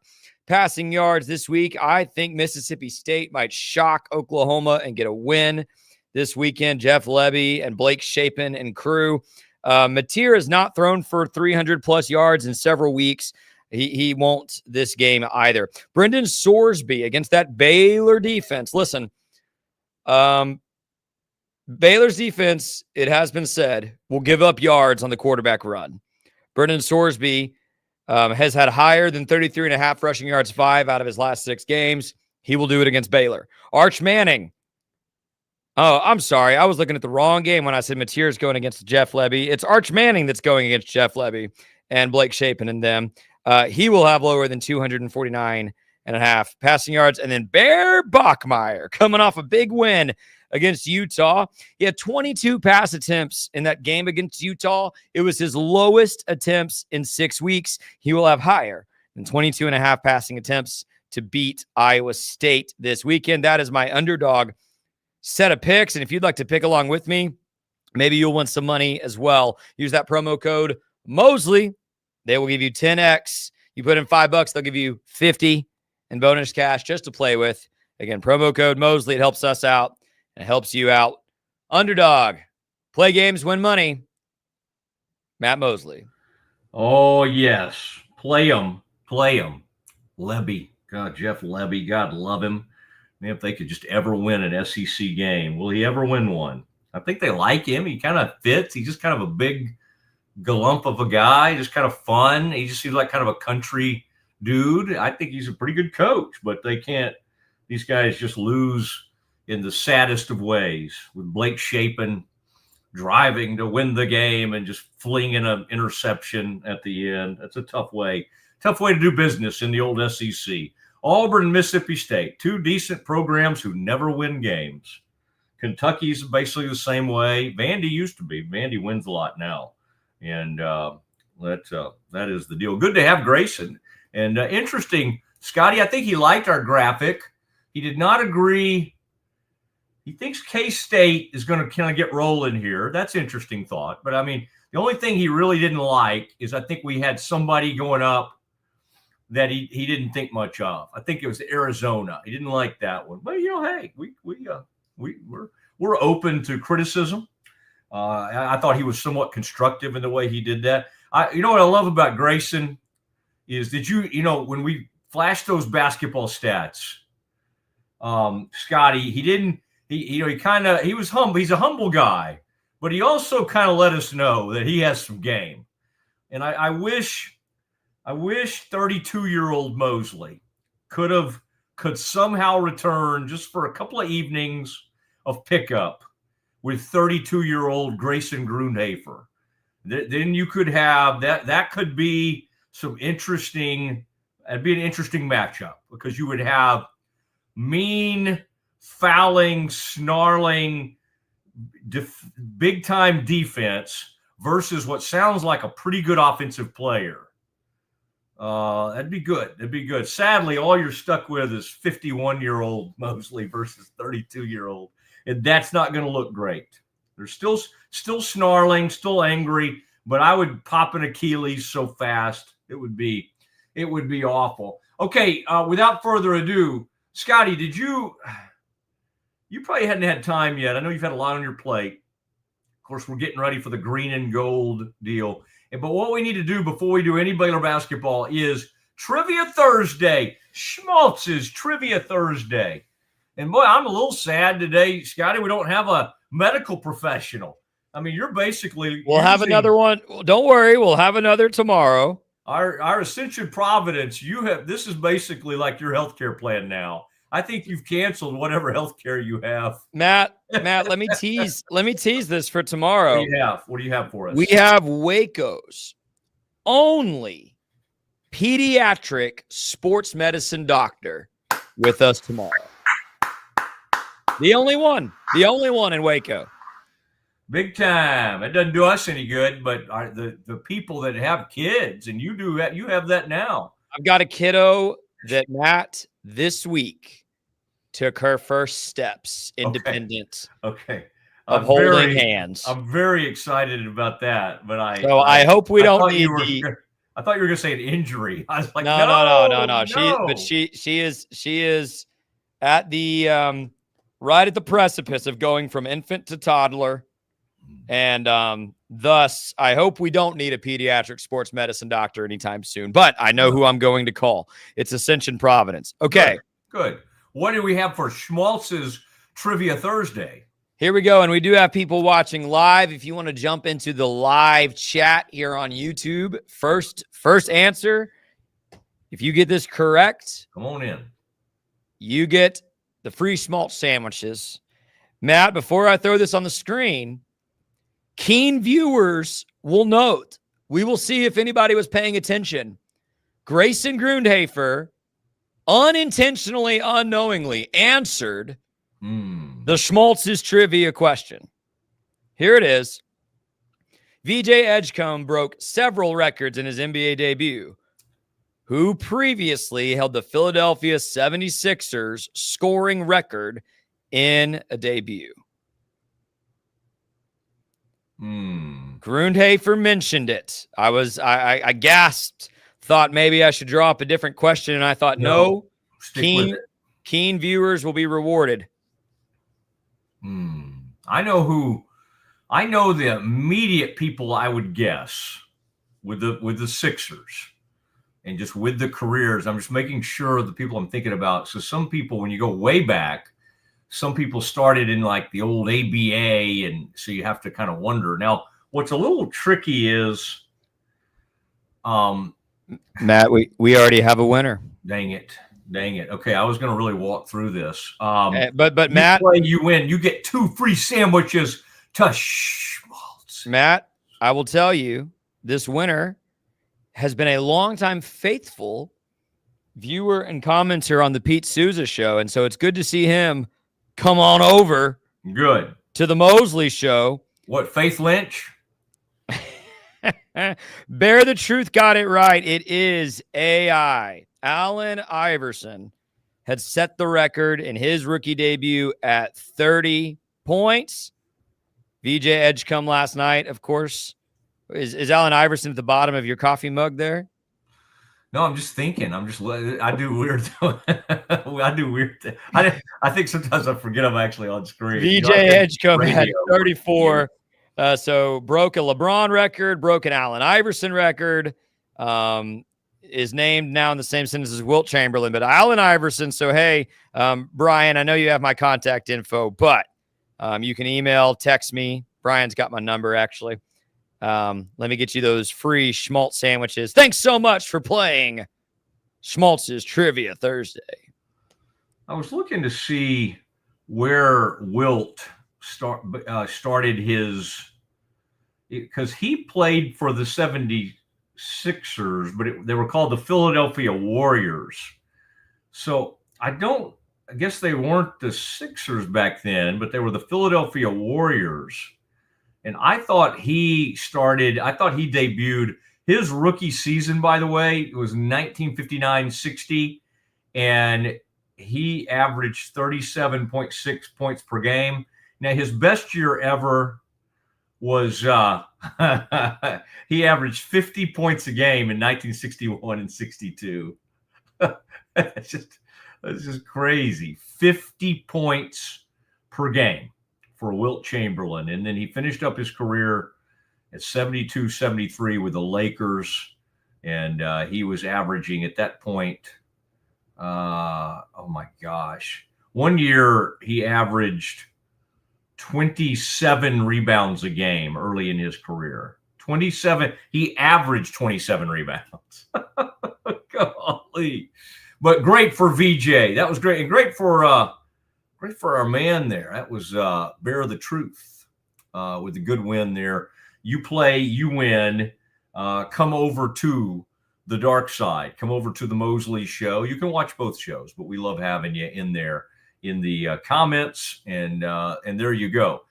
passing yards this week. I think Mississippi State might shock Oklahoma and get a win this weekend. Jeff Lebby and Blake Shapen and crew. Mateer has not thrown for 300-plus yards in several weeks. He won't this game either. Brendan Sorsby against that Baylor defense. Listen, Baylor's defense, it has been said, will give up yards on the quarterback run. Brendan Sorsby has had higher than 33.5 rushing yards, 5 out of his last 6 games. He will do it against Baylor. Arch Manning. Oh, I'm sorry. I was looking at the wrong game when I said Mateer is going against Jeff Lebby. It's Arch Manning that's going against Jeff Lebby and Blake Shapen and them. He will have lower than 249.5 passing yards. And then Bear Bachmeier coming off a big win against Utah. He had 22 pass attempts in that game against Utah. It was his lowest attempts in 6 weeks. He will have higher than 22.5 passing attempts to beat Iowa State this weekend. That is my underdog set of picks. And if you'd like to pick along with me, maybe you'll win some money as well. Use that promo code Mosley. They will give you 10x. You put in $5, they'll give you 50 in bonus cash just to play with. Again, promo code Mosley. It helps us out and it helps you out. Underdog. Play games, win money. Matt Mosley. Oh, yes. Play them. Play them. Lebby. God, Jeff Lebby. God love him. Man, if they could just ever win an SEC game. Will he ever win one? I think they like him. He kind of fits. He's just kind of a big galump of a guy, just kind of fun. He just seems like kind of a country dude. I think he's a pretty good coach, but they can't. These guys just lose in the saddest of ways with Blake Shapen driving to win the game and just flinging an interception at the end. That's a tough way to do business in the old SEC. Auburn, Mississippi State, 2 decent programs who never win games. Kentucky's basically the same way. Vandy used to be. Vandy wins a lot now. And that is the deal. Good to have Grayson. And interesting, Scotty, I think he liked our graphic. He did not agree. He thinks K-State is going to kind of get rolling here. That's interesting thought. But, I mean, the only thing he really didn't like is I think we had somebody going up that he didn't think much of. I think it was Arizona. He didn't like that one. But, hey, we're open to criticism. I thought he was somewhat constructive in the way he did that. You know what I love about Grayson is that when we flashed those basketball stats, Scotty, he was humble. He's a humble guy, but he also kind of let us know that he has some game. And I wish 32-year-old Mosley could somehow return just for a couple of evenings of pickup with 32-year-old Grayson Grundhoefer. Then you could have that could be some interesting. It'd be an interesting matchup because you would have mean, fouling, snarling, big-time defense versus what sounds like a pretty good offensive player. That'd be good. Sadly, all you're stuck with is 51-year-old Mosley versus 32-year-old, and that's not going to look great. They're still snarling, still angry, but I would pop an Achilles so fast. It would be awful. Okay, without further ado, Scotty, you probably hadn't had time yet. I know you've had a lot on your plate. Of course, we're getting ready for the green and gold deal. But what we need to do before we do any Baylor basketball is Trivia Thursday. Schmaltz's Trivia Thursday. And boy, I'm a little sad today, Scotty. We don't have a medical professional. I mean, you're basically... We'll have another one. Don't worry. We'll have another tomorrow. Our Ascension Providence, this is basically like your healthcare plan now. I think you've canceled whatever healthcare you have. Matt, let me tease this for tomorrow. What do you have for us? We have Waco's only pediatric sports medicine doctor with us tomorrow. The only one in Waco. Big time. It doesn't do us any good, but the people that have kids, and you do that, you have that now. I've got a kiddo that Matt this week took her first steps independent. Okay. Of holding hands. I'm very excited about that, but I hope we don't need I thought you were going to say an injury. I was like, no. She is at the right at the precipice of going from infant to toddler. And thus, I hope we don't need a pediatric sports medicine doctor anytime soon. But I know who I'm going to call. It's Ascension Providence. Okay. Good. What do we have for Schmaltz's Trivia Thursday? Here we go. And we do have people watching live. If you want to jump into the live chat here on YouTube, first answer, if you get this correct, come on in. You get the free Schmaltz sandwiches. Matt, before I throw this on the screen, keen viewers will note, we will see if anybody was paying attention. Grayson Grundhoefer unintentionally, unknowingly answered the Schmaltz's trivia question. Here it is. VJ Edgecombe broke several records in his NBA debut. Who previously held the Philadelphia 76ers scoring record in a debut? Grundhoefer mentioned it. I gasped, thought maybe I should draw up a different question, and I thought, no, keen viewers will be rewarded. I know the immediate people I would guess with the Sixers and just with the careers. I'm just making sure the people I'm thinking about. So some people, when you go way back, some people started in like the old ABA, and so you have to kind of wonder. Now, what's a little tricky is, Matt, we already have a winner. Dang it. Okay, I was going to really walk through this. But Matt, you win. You get 2 free sandwiches to Schmaltz. Matt, I will tell you, this winner has been a longtime faithful viewer and commenter on the Pete Souza show, and so it's good to see him come on over. Good. To the Mosley show. What, Faith Lynch? Bear the Truth got it right. It is AI. Allen Iverson had set the record in his rookie debut at 30 points. VJ Edgecombe last night, of course. Is Allen Iverson at the bottom of your coffee mug there? No, I'm just thinking. I do weird. I do weird things. I think sometimes I forget I'm actually on screen. VJ Edgecombe had 34. So broke a LeBron record, broke an Allen Iverson record. Is named now in the same sentence as Wilt Chamberlain, but Allen Iverson. So, hey, Brian, I know you have my contact info, but you can email, text me. Brian's got my number, actually. Let me get you those free Schmaltz sandwiches. Thanks so much for playing Schmaltz's Trivia Thursday. I was looking to see where Wilt started his, because he played for the 76ers, but they were called the Philadelphia Warriors. So I guess they weren't the Sixers back then, but they were the Philadelphia Warriors. And I thought he debuted his rookie season, by the way, it was 1959-60, and he averaged 37.6 points per game. Now, his best year ever was he averaged 50 points a game in 1961 and 62. It's just crazy. 50 points per game for Wilt Chamberlain. And then he finished up his career at 72-73 with the Lakers. And he was averaging at that point, oh my gosh. One year he averaged 27 rebounds a game early in his career. 27. He averaged 27 rebounds. Golly. But great for VJ. That was great. And great for our man there. That was Bear the Truth with a good win there. You play, you win. Come over to the dark side. Come over to the Mosley show. You can watch both shows, but we love having you in there in the comments. And there you go.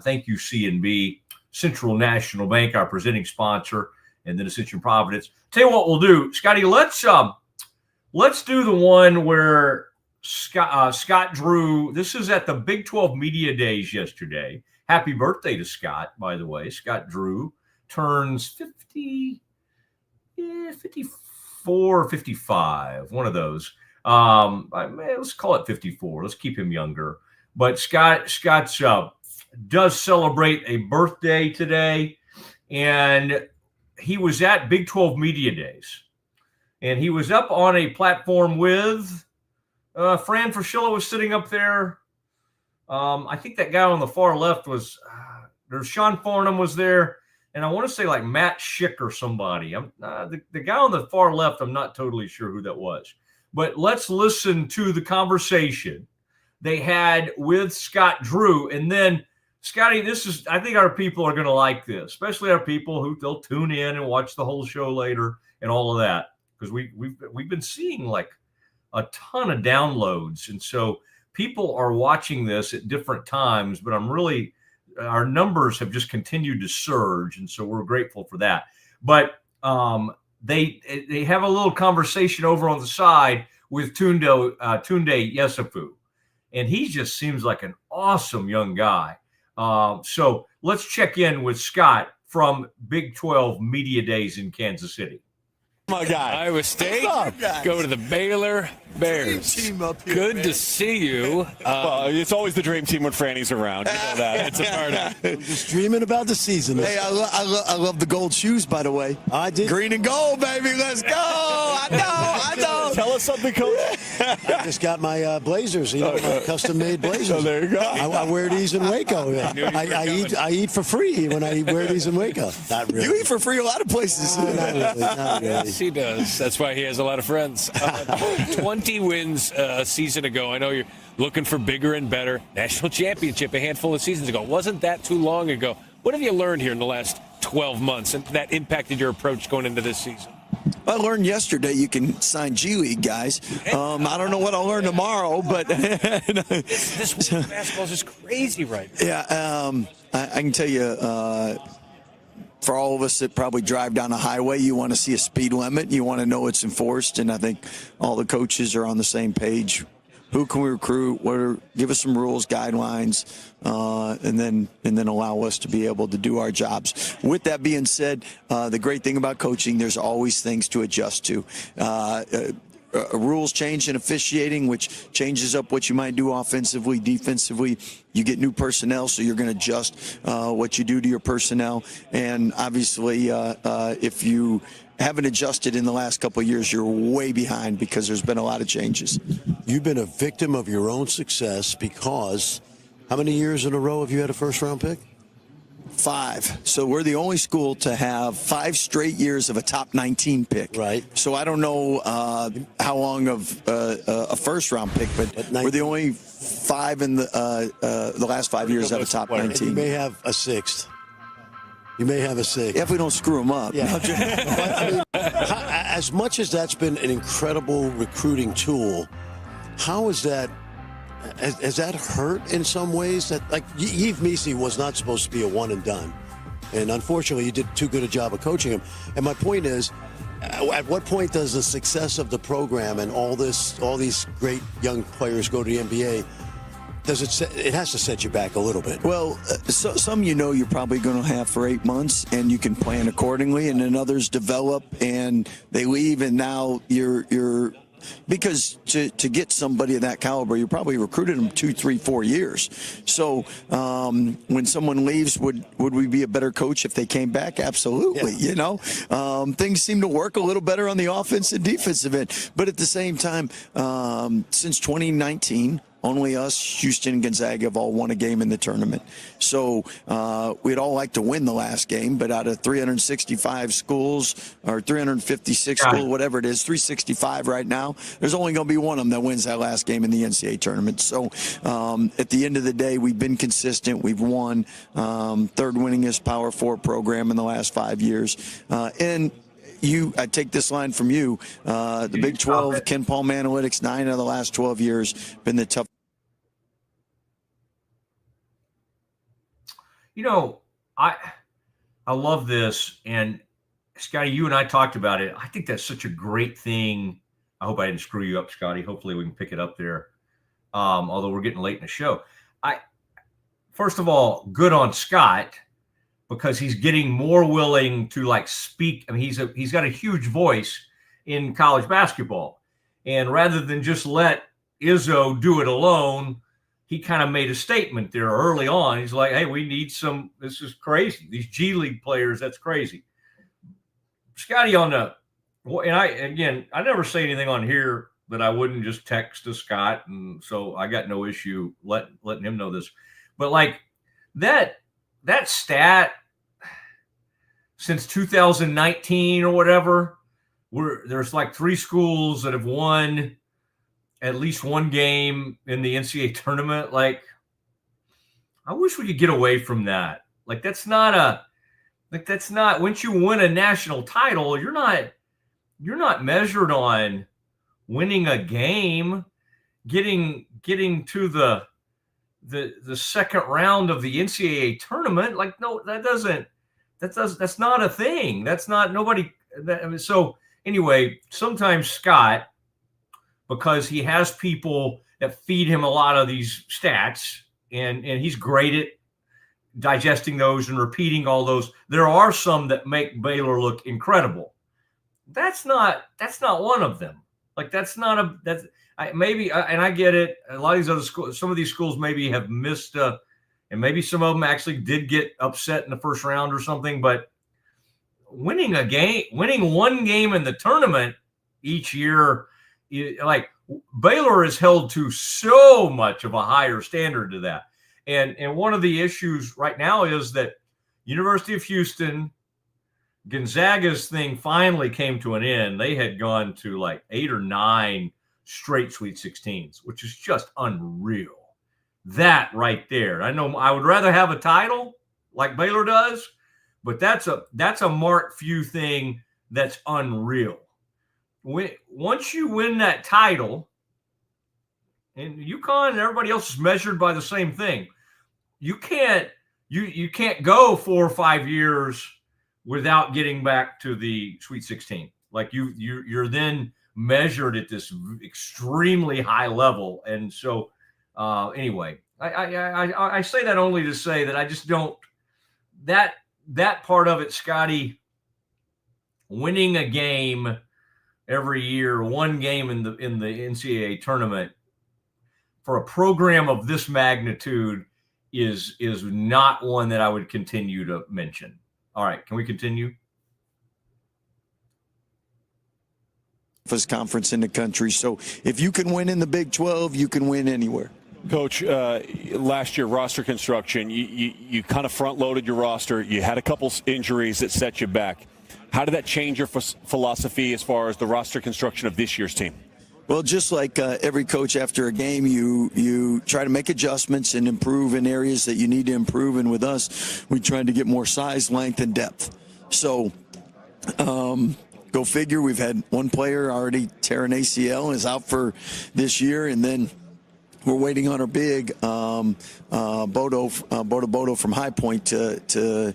Thank you, C&B, Central National Bank, our presenting sponsor, and then Ascension Providence. Tell you what we'll do, Scotty. Let's do the one where Scott Drew. This is at the Big 12 Media Days yesterday. Happy birthday to Scott, by the way. Scott Drew turns 50, 54, 55, one of those. Let's call it 54. Let's keep him younger. But Scott's does celebrate a birthday today, and he was at Big 12 Media Days, and he was up on a platform with Fran Fraschilla was sitting up there. I think that guy on the far left was there's Sean Farnham was there, and I want to say like Matt Schick or somebody. The guy on the far left, I'm not totally sure who that was. But let's listen to the conversation they had with Scott Drew. And then, Scotty, I think our people are going to like this, especially our people who they'll tune in and watch the whole show later and all of that, because we've been seeing like a ton of downloads. And so people are watching this at different times, but our numbers have just continued to surge. And so we're grateful for that. But they have a little conversation over on the side with Tunde Yesufu, and he just seems like an awesome young guy. So let's check in with Scott from Big 12 Media Days in Kansas City. My guy. Iowa State. Go to the Baylor Bears. Team up here, good man. To see you. Well, it's always the dream team when Franny's around. You know that. It's a part of it. I'm just dreaming about the season. Hey, I love the gold shoes, by the way. I did. Green and gold, baby. Let's go. I know. Tell us something, Coach. I just got my Blazers. My custom-made Blazers. Oh, there you go. I wear these in Waco. I eat for free when I wear these in Waco. Not really. You eat for free a lot of places. Not really. Yes, he does. That's why he has a lot of friends. 20 wins a season ago. I know you're looking for bigger and better. National championship a handful of seasons ago. Wasn't that too long ago? What have you learned here in the last 12 months and that impacted your approach going into this season? I learned yesterday you can sign G League guys. I don't know what I'll learn tomorrow, but this week basketball is just crazy right now. Yeah, I can tell you, for all of us that probably drive down a highway, you want to see a speed limit. You want to know it's enforced, and I think all the coaches are on the same page. Who can we recruit? Give us some rules, guidelines, and then allow us to be able to do our jobs. With that being said, the great thing about coaching, there's always things to adjust to. Rules change in officiating, which changes up what you might do offensively, defensively. You get new personnel, so you're going to adjust what you do to your personnel. And obviously, if you haven't adjusted in the last couple of years, you're way behind because there's been a lot of changes. You've been a victim of your own success because how many years in a row have you had a first-round pick? 5. So we're the only school to have 5 straight years of a top 19 pick. Right. So I don't know how long of a first-round pick, but we're the only 5 in the last 5 years of a top 19. You may have a 6th. You may have a 6th. If we don't screw them up. Yeah. But, I mean, as much as that's been an incredible recruiting tool, how is that? Has that hurt in some ways? That like Yves Missi was not supposed to be a one and done, and unfortunately, you did too good a job of coaching him. And my point is, at what point does the success of the program and all these great young players go to the NBA? it has to set you back a little bit? Well, some you're probably going to have for 8 months, and you can plan accordingly, and then others develop and they leave, and now you're because to get somebody of that caliber, you probably recruited them 2, 3, 4 years. So when someone leaves, would we be a better coach if they came back? Absolutely. Yeah. Things seem to work a little better on the offense and defensive end. But at the same time, since 2019, only us, Houston, and Gonzaga have all won a game in the tournament. So we'd all like to win the last game, but out of 365 schools or 356 schools, whatever it is, 365 right now, there's only going to be one of them that wins that last game in the NCAA tournament. So at the end of the day, we've been consistent. We've won third winningest Power 4 program in the last 5 years. And I take this line from you. The Big 12, Ken Palm Analytics, 9 of the last 12 years, been the tough. I love this. And Scotty, you and I talked about it. I think that's such a great thing. I hope I didn't screw you up, Scotty. Hopefully we can pick it up there. Although we're getting late in the show. First of all, good on Scott, because he's getting more willing to speak. I mean, he's got a huge voice in college basketball. And rather than just let Izzo do it alone, he kind of made a statement there early on. He's like, hey, we need this is crazy. These G League players, that's crazy. Scotty I never say anything on here that I wouldn't just text to Scott. And so I got no issue letting him know this. But that stat since 2019 or whatever, there's 3 schools that have won at least one game in the NCAA tournament. I wish we could get away from that. That's not once you win a national title, you're not measured on winning a game, getting to the second round of the NCAA tournament. No, that's not a thing. That's not nobody. So anyway, sometimes Scott, because he has people that feed him a lot of these stats, and he's great at digesting those and repeating all those. There are some that make Baylor look incredible. That's not one of them. Maybe, and I get it. A lot of these other schools, some of these schools maybe have missed, and maybe some of them actually did get upset in the first round or something. But winning one game in the tournament each year, Baylor is held to so much of a higher standard to that. And one of the issues right now is that University of Houston, Gonzaga's thing finally came to an end. They had gone to 8 or 9 straight Sweet 16s, which is just unreal. That right there. I know I would rather have a title like Baylor does, but that's a Mark Few thing that's unreal. Once you win that title, and UConn and everybody else is measured by the same thing, you can't go 4 or 5 years without getting back to the Sweet 16. You're then measured at this extremely high level. And so anyway, I say that only to say that I just don't that part of it, Scotty, winning a game every year, one game in the NCAA tournament for a program of this magnitude is not one that I would continue to mention. All right, can we continue? Toughest conference in the country. So if you can win in the Big 12, you can win anywhere. Coach, last year, roster construction, you kind of front-loaded your roster. You had a couple injuries that set you back. How did that change your philosophy as far as the roster construction of this year's team? Well, just like every coach after a game, you try to make adjustments and improve in areas that you need to improve. And with us, we tried to get more size, length, and depth. So go figure, we've had one player already tear an ACL and is out for this year. And then we're waiting on our big Bodo from High Point to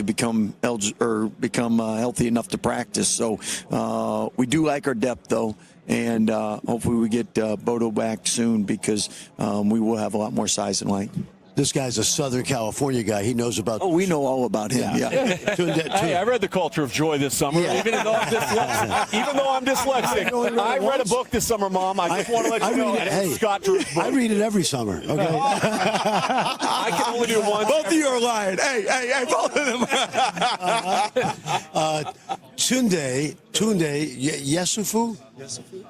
become healthy enough to practice. So we do like our depth, though. and hopefully we get Bodo back soon because we will have a lot more size and length. This guy's a Southern California guy. He knows about. Oh, we know all about him. Yeah. Hey, I read The Culture of Joy this summer. Yeah. Even though I'm dyslexic, I read a book this summer, Mom. I just want to let you know. Hey, Scott Drew's book. I read it every summer. Okay. I can only do one. Both of you are lying. Hey, both of them. Tunde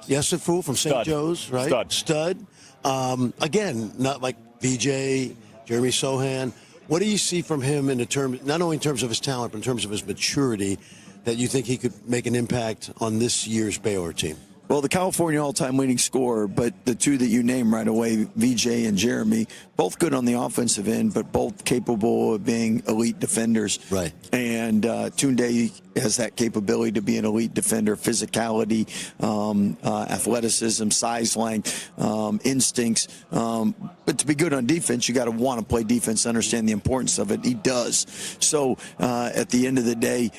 Yesufu from St. Joe's, right? Stud. Again, not like VJ, Jeremy Sohan. What do you see from him not only in terms of his talent, but in terms of his maturity, that you think he could make an impact on this year's Baylor team? Well, the California all-time leading scorer, but the two that you named right away, VJ and Jeremy, both good on the offensive end, but both capable of being elite defenders. Right. And Tunde has that capability to be an elite defender, physicality, athleticism, size, length, instincts. But to be good on defense, you got to want to play defense, understand the importance of it. He does. So at the end of the day,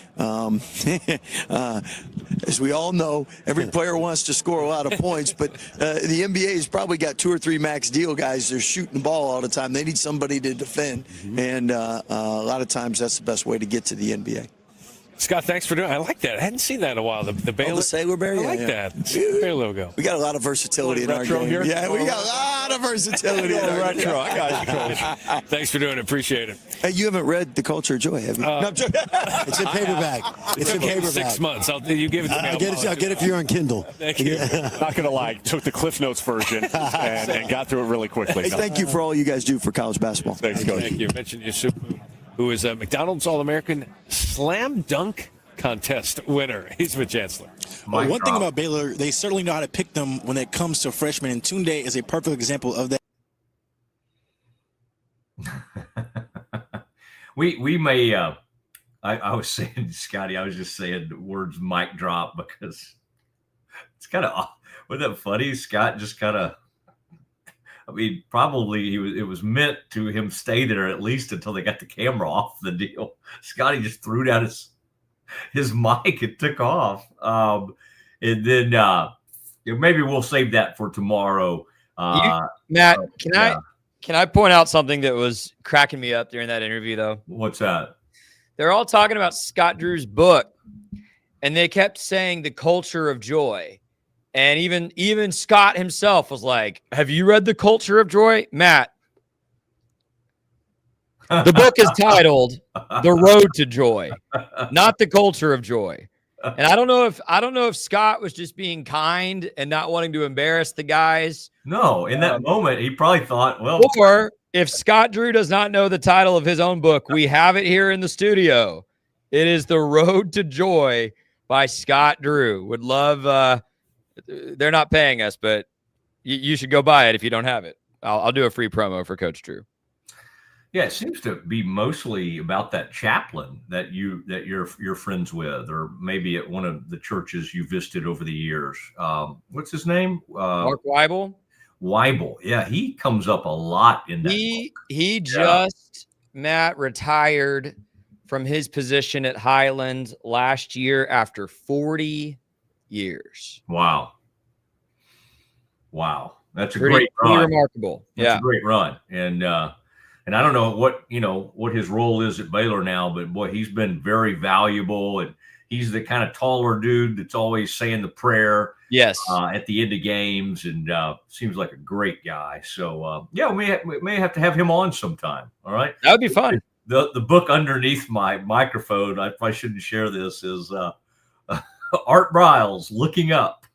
as we all know, every player wants to score a lot of points, but the NBA has probably got 2 or 3 max deal guys. They're shooting the ball all the time. They need somebody to defend, and a lot of times that's the best way to get to the NBA. Scott, thanks for doing it. I like that. I hadn't seen that in a while. The Baylor. The Sailor Bear? I like that. Baylor logo. We got a lot of versatility in our game. Here? Yeah, we got a lot of versatility in our retro. I got you. Thanks for doing it. Appreciate it. Hey, you haven't read The Culture of Joy, have you? No, It's in paperback. It's in paperback. 6 months. You give it to me. I'll get it for you on Kindle. Thank you. Not going to lie, took the Cliff Notes version and got through it really quickly. Hey, thank you for all you guys do for college basketball. Thanks, Coach. Thank you. Mentioned Yusufu, who is a McDonald's All-American Slam Dunk Contest winner. He's with Chancellor. Well, one thing about Baylor, they certainly know how to pick them when it comes to freshmen, and Tunde is a perfect example of that. we may I was saying, Scotty, I was just saying the words mic drop because it's kind of, wasn't that funny? Scott just kind of, I mean, probably it was meant to him stay there at least until they got the camera off the deal. Scotty just threw down his mic and took off. And then maybe we'll save that for tomorrow. Matt, can I point out something that was cracking me up during that interview, though? What's that? They're all talking about Scott Drew's book, and they kept saying The Culture of Joy. And even Scott himself was like, have you read The Culture of Joy? Matt, the book is titled The Road to Joy, not The Culture of Joy. And I don't know if Scott was just being kind and not wanting to embarrass the guys. No, in that moment, he probably thought, well. Or if Scott Drew does not know the title of his own book, we have it here in the studio. It is The Road to Joy by Scott Drew. Would love, they're not paying us, but you should go buy it if you don't have it. I'll do a free promo for Coach Drew. Yeah, it seems to be mostly about that chaplain that you're friends with, or maybe at one of the churches you visited over the years. What's his name? Mark Weibel. Weibel, yeah, he comes up a lot in that. He just Matt retired from his position at Highland last year after 40 years. Wow, that's a great run. Pretty remarkable. That's a great run, and I don't know what his role is at Baylor now, but boy, he's been very valuable, and he's the kind of taller dude that's always saying the prayer. Yes. At the end of games, and seems like a great guy. So yeah, we may have to have him on sometime. All right, that would be fun. The book underneath my microphone, I probably shouldn't share this, is Art Briles, Looking Up.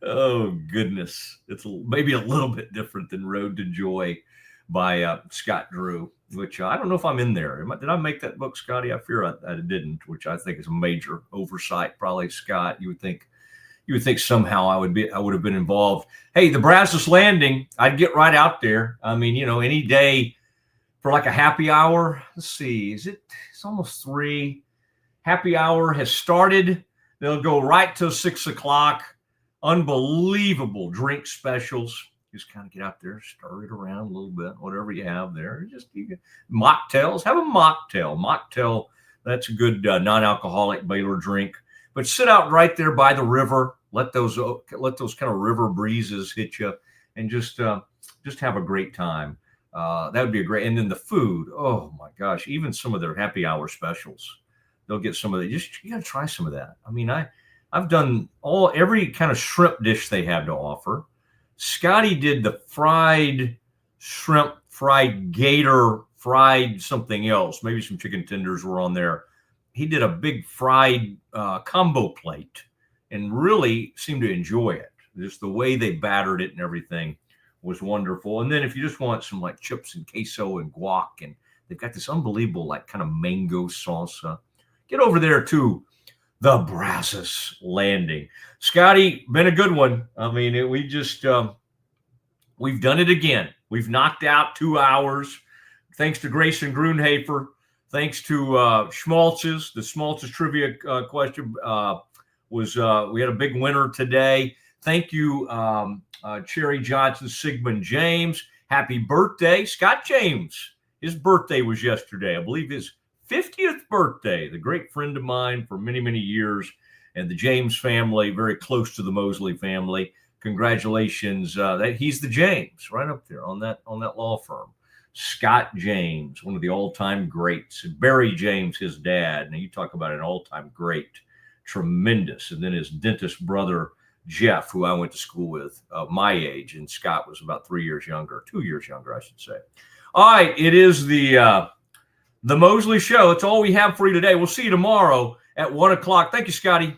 Oh, goodness. It's maybe a little bit different than Road to Joy by Scott Drew, which I don't know if I'm in there. Did I make that book, Scotty? I fear I didn't, which I think is a major oversight. Probably, Scott, you would think somehow I would have been involved. Hey, the Brazos Landing, I'd get right out there. I mean, any day for like a happy hour. Let's see. It's almost 3. Happy hour has started. They'll go right till 6 o'clock. Unbelievable drink specials. Just kind of get out there, stir it around a little bit, whatever you have there. Mocktails. Have a mocktail. Mocktail, that's a good non-alcoholic Baylor drink. But sit out right there by the river. Let those kind of river breezes hit you, and just have a great time. That would be a great. And then the food. Oh my gosh! Even some of their happy hour specials. They'll get some of the. You got to try some of that. I mean, I've done every kind of shrimp dish they have to offer. Scotty did the fried shrimp, fried gator, fried something else. Maybe some chicken tenders were on there. He did a big fried combo plate and really seemed to enjoy it. Just the way they battered it and everything was wonderful. And then if you just want some like chips and queso and guac, and they've got this unbelievable like kind of mango salsa, get over there to the Brazos Landing. Scotty, been a good one. I mean, we've done it again. We've knocked out 2 hours. Thanks to Grayson Grundhoefer. Thanks to Schmaltz's. The Schmaltz's trivia question was we had a big winner today. Thank you, Cherry Johnson, Siegmund James. Happy birthday, Scott James. His birthday was yesterday. I believe his 50th birthday. The great friend of mine for many, many years, and the James family, very close to the Mosley family. Congratulations. That he's the James right up there on that law firm. Scott James, one of the all-time greats. Barry James, his dad. Now you talk about an all-time great, tremendous. And then his dentist brother, Jeff, who I went to school with, my age, and Scott was about 2 years younger, I should say. All right, it is the Mosley Show. It's all we have for you today. We'll see you tomorrow at 1 o'clock. Thank you, Scotty.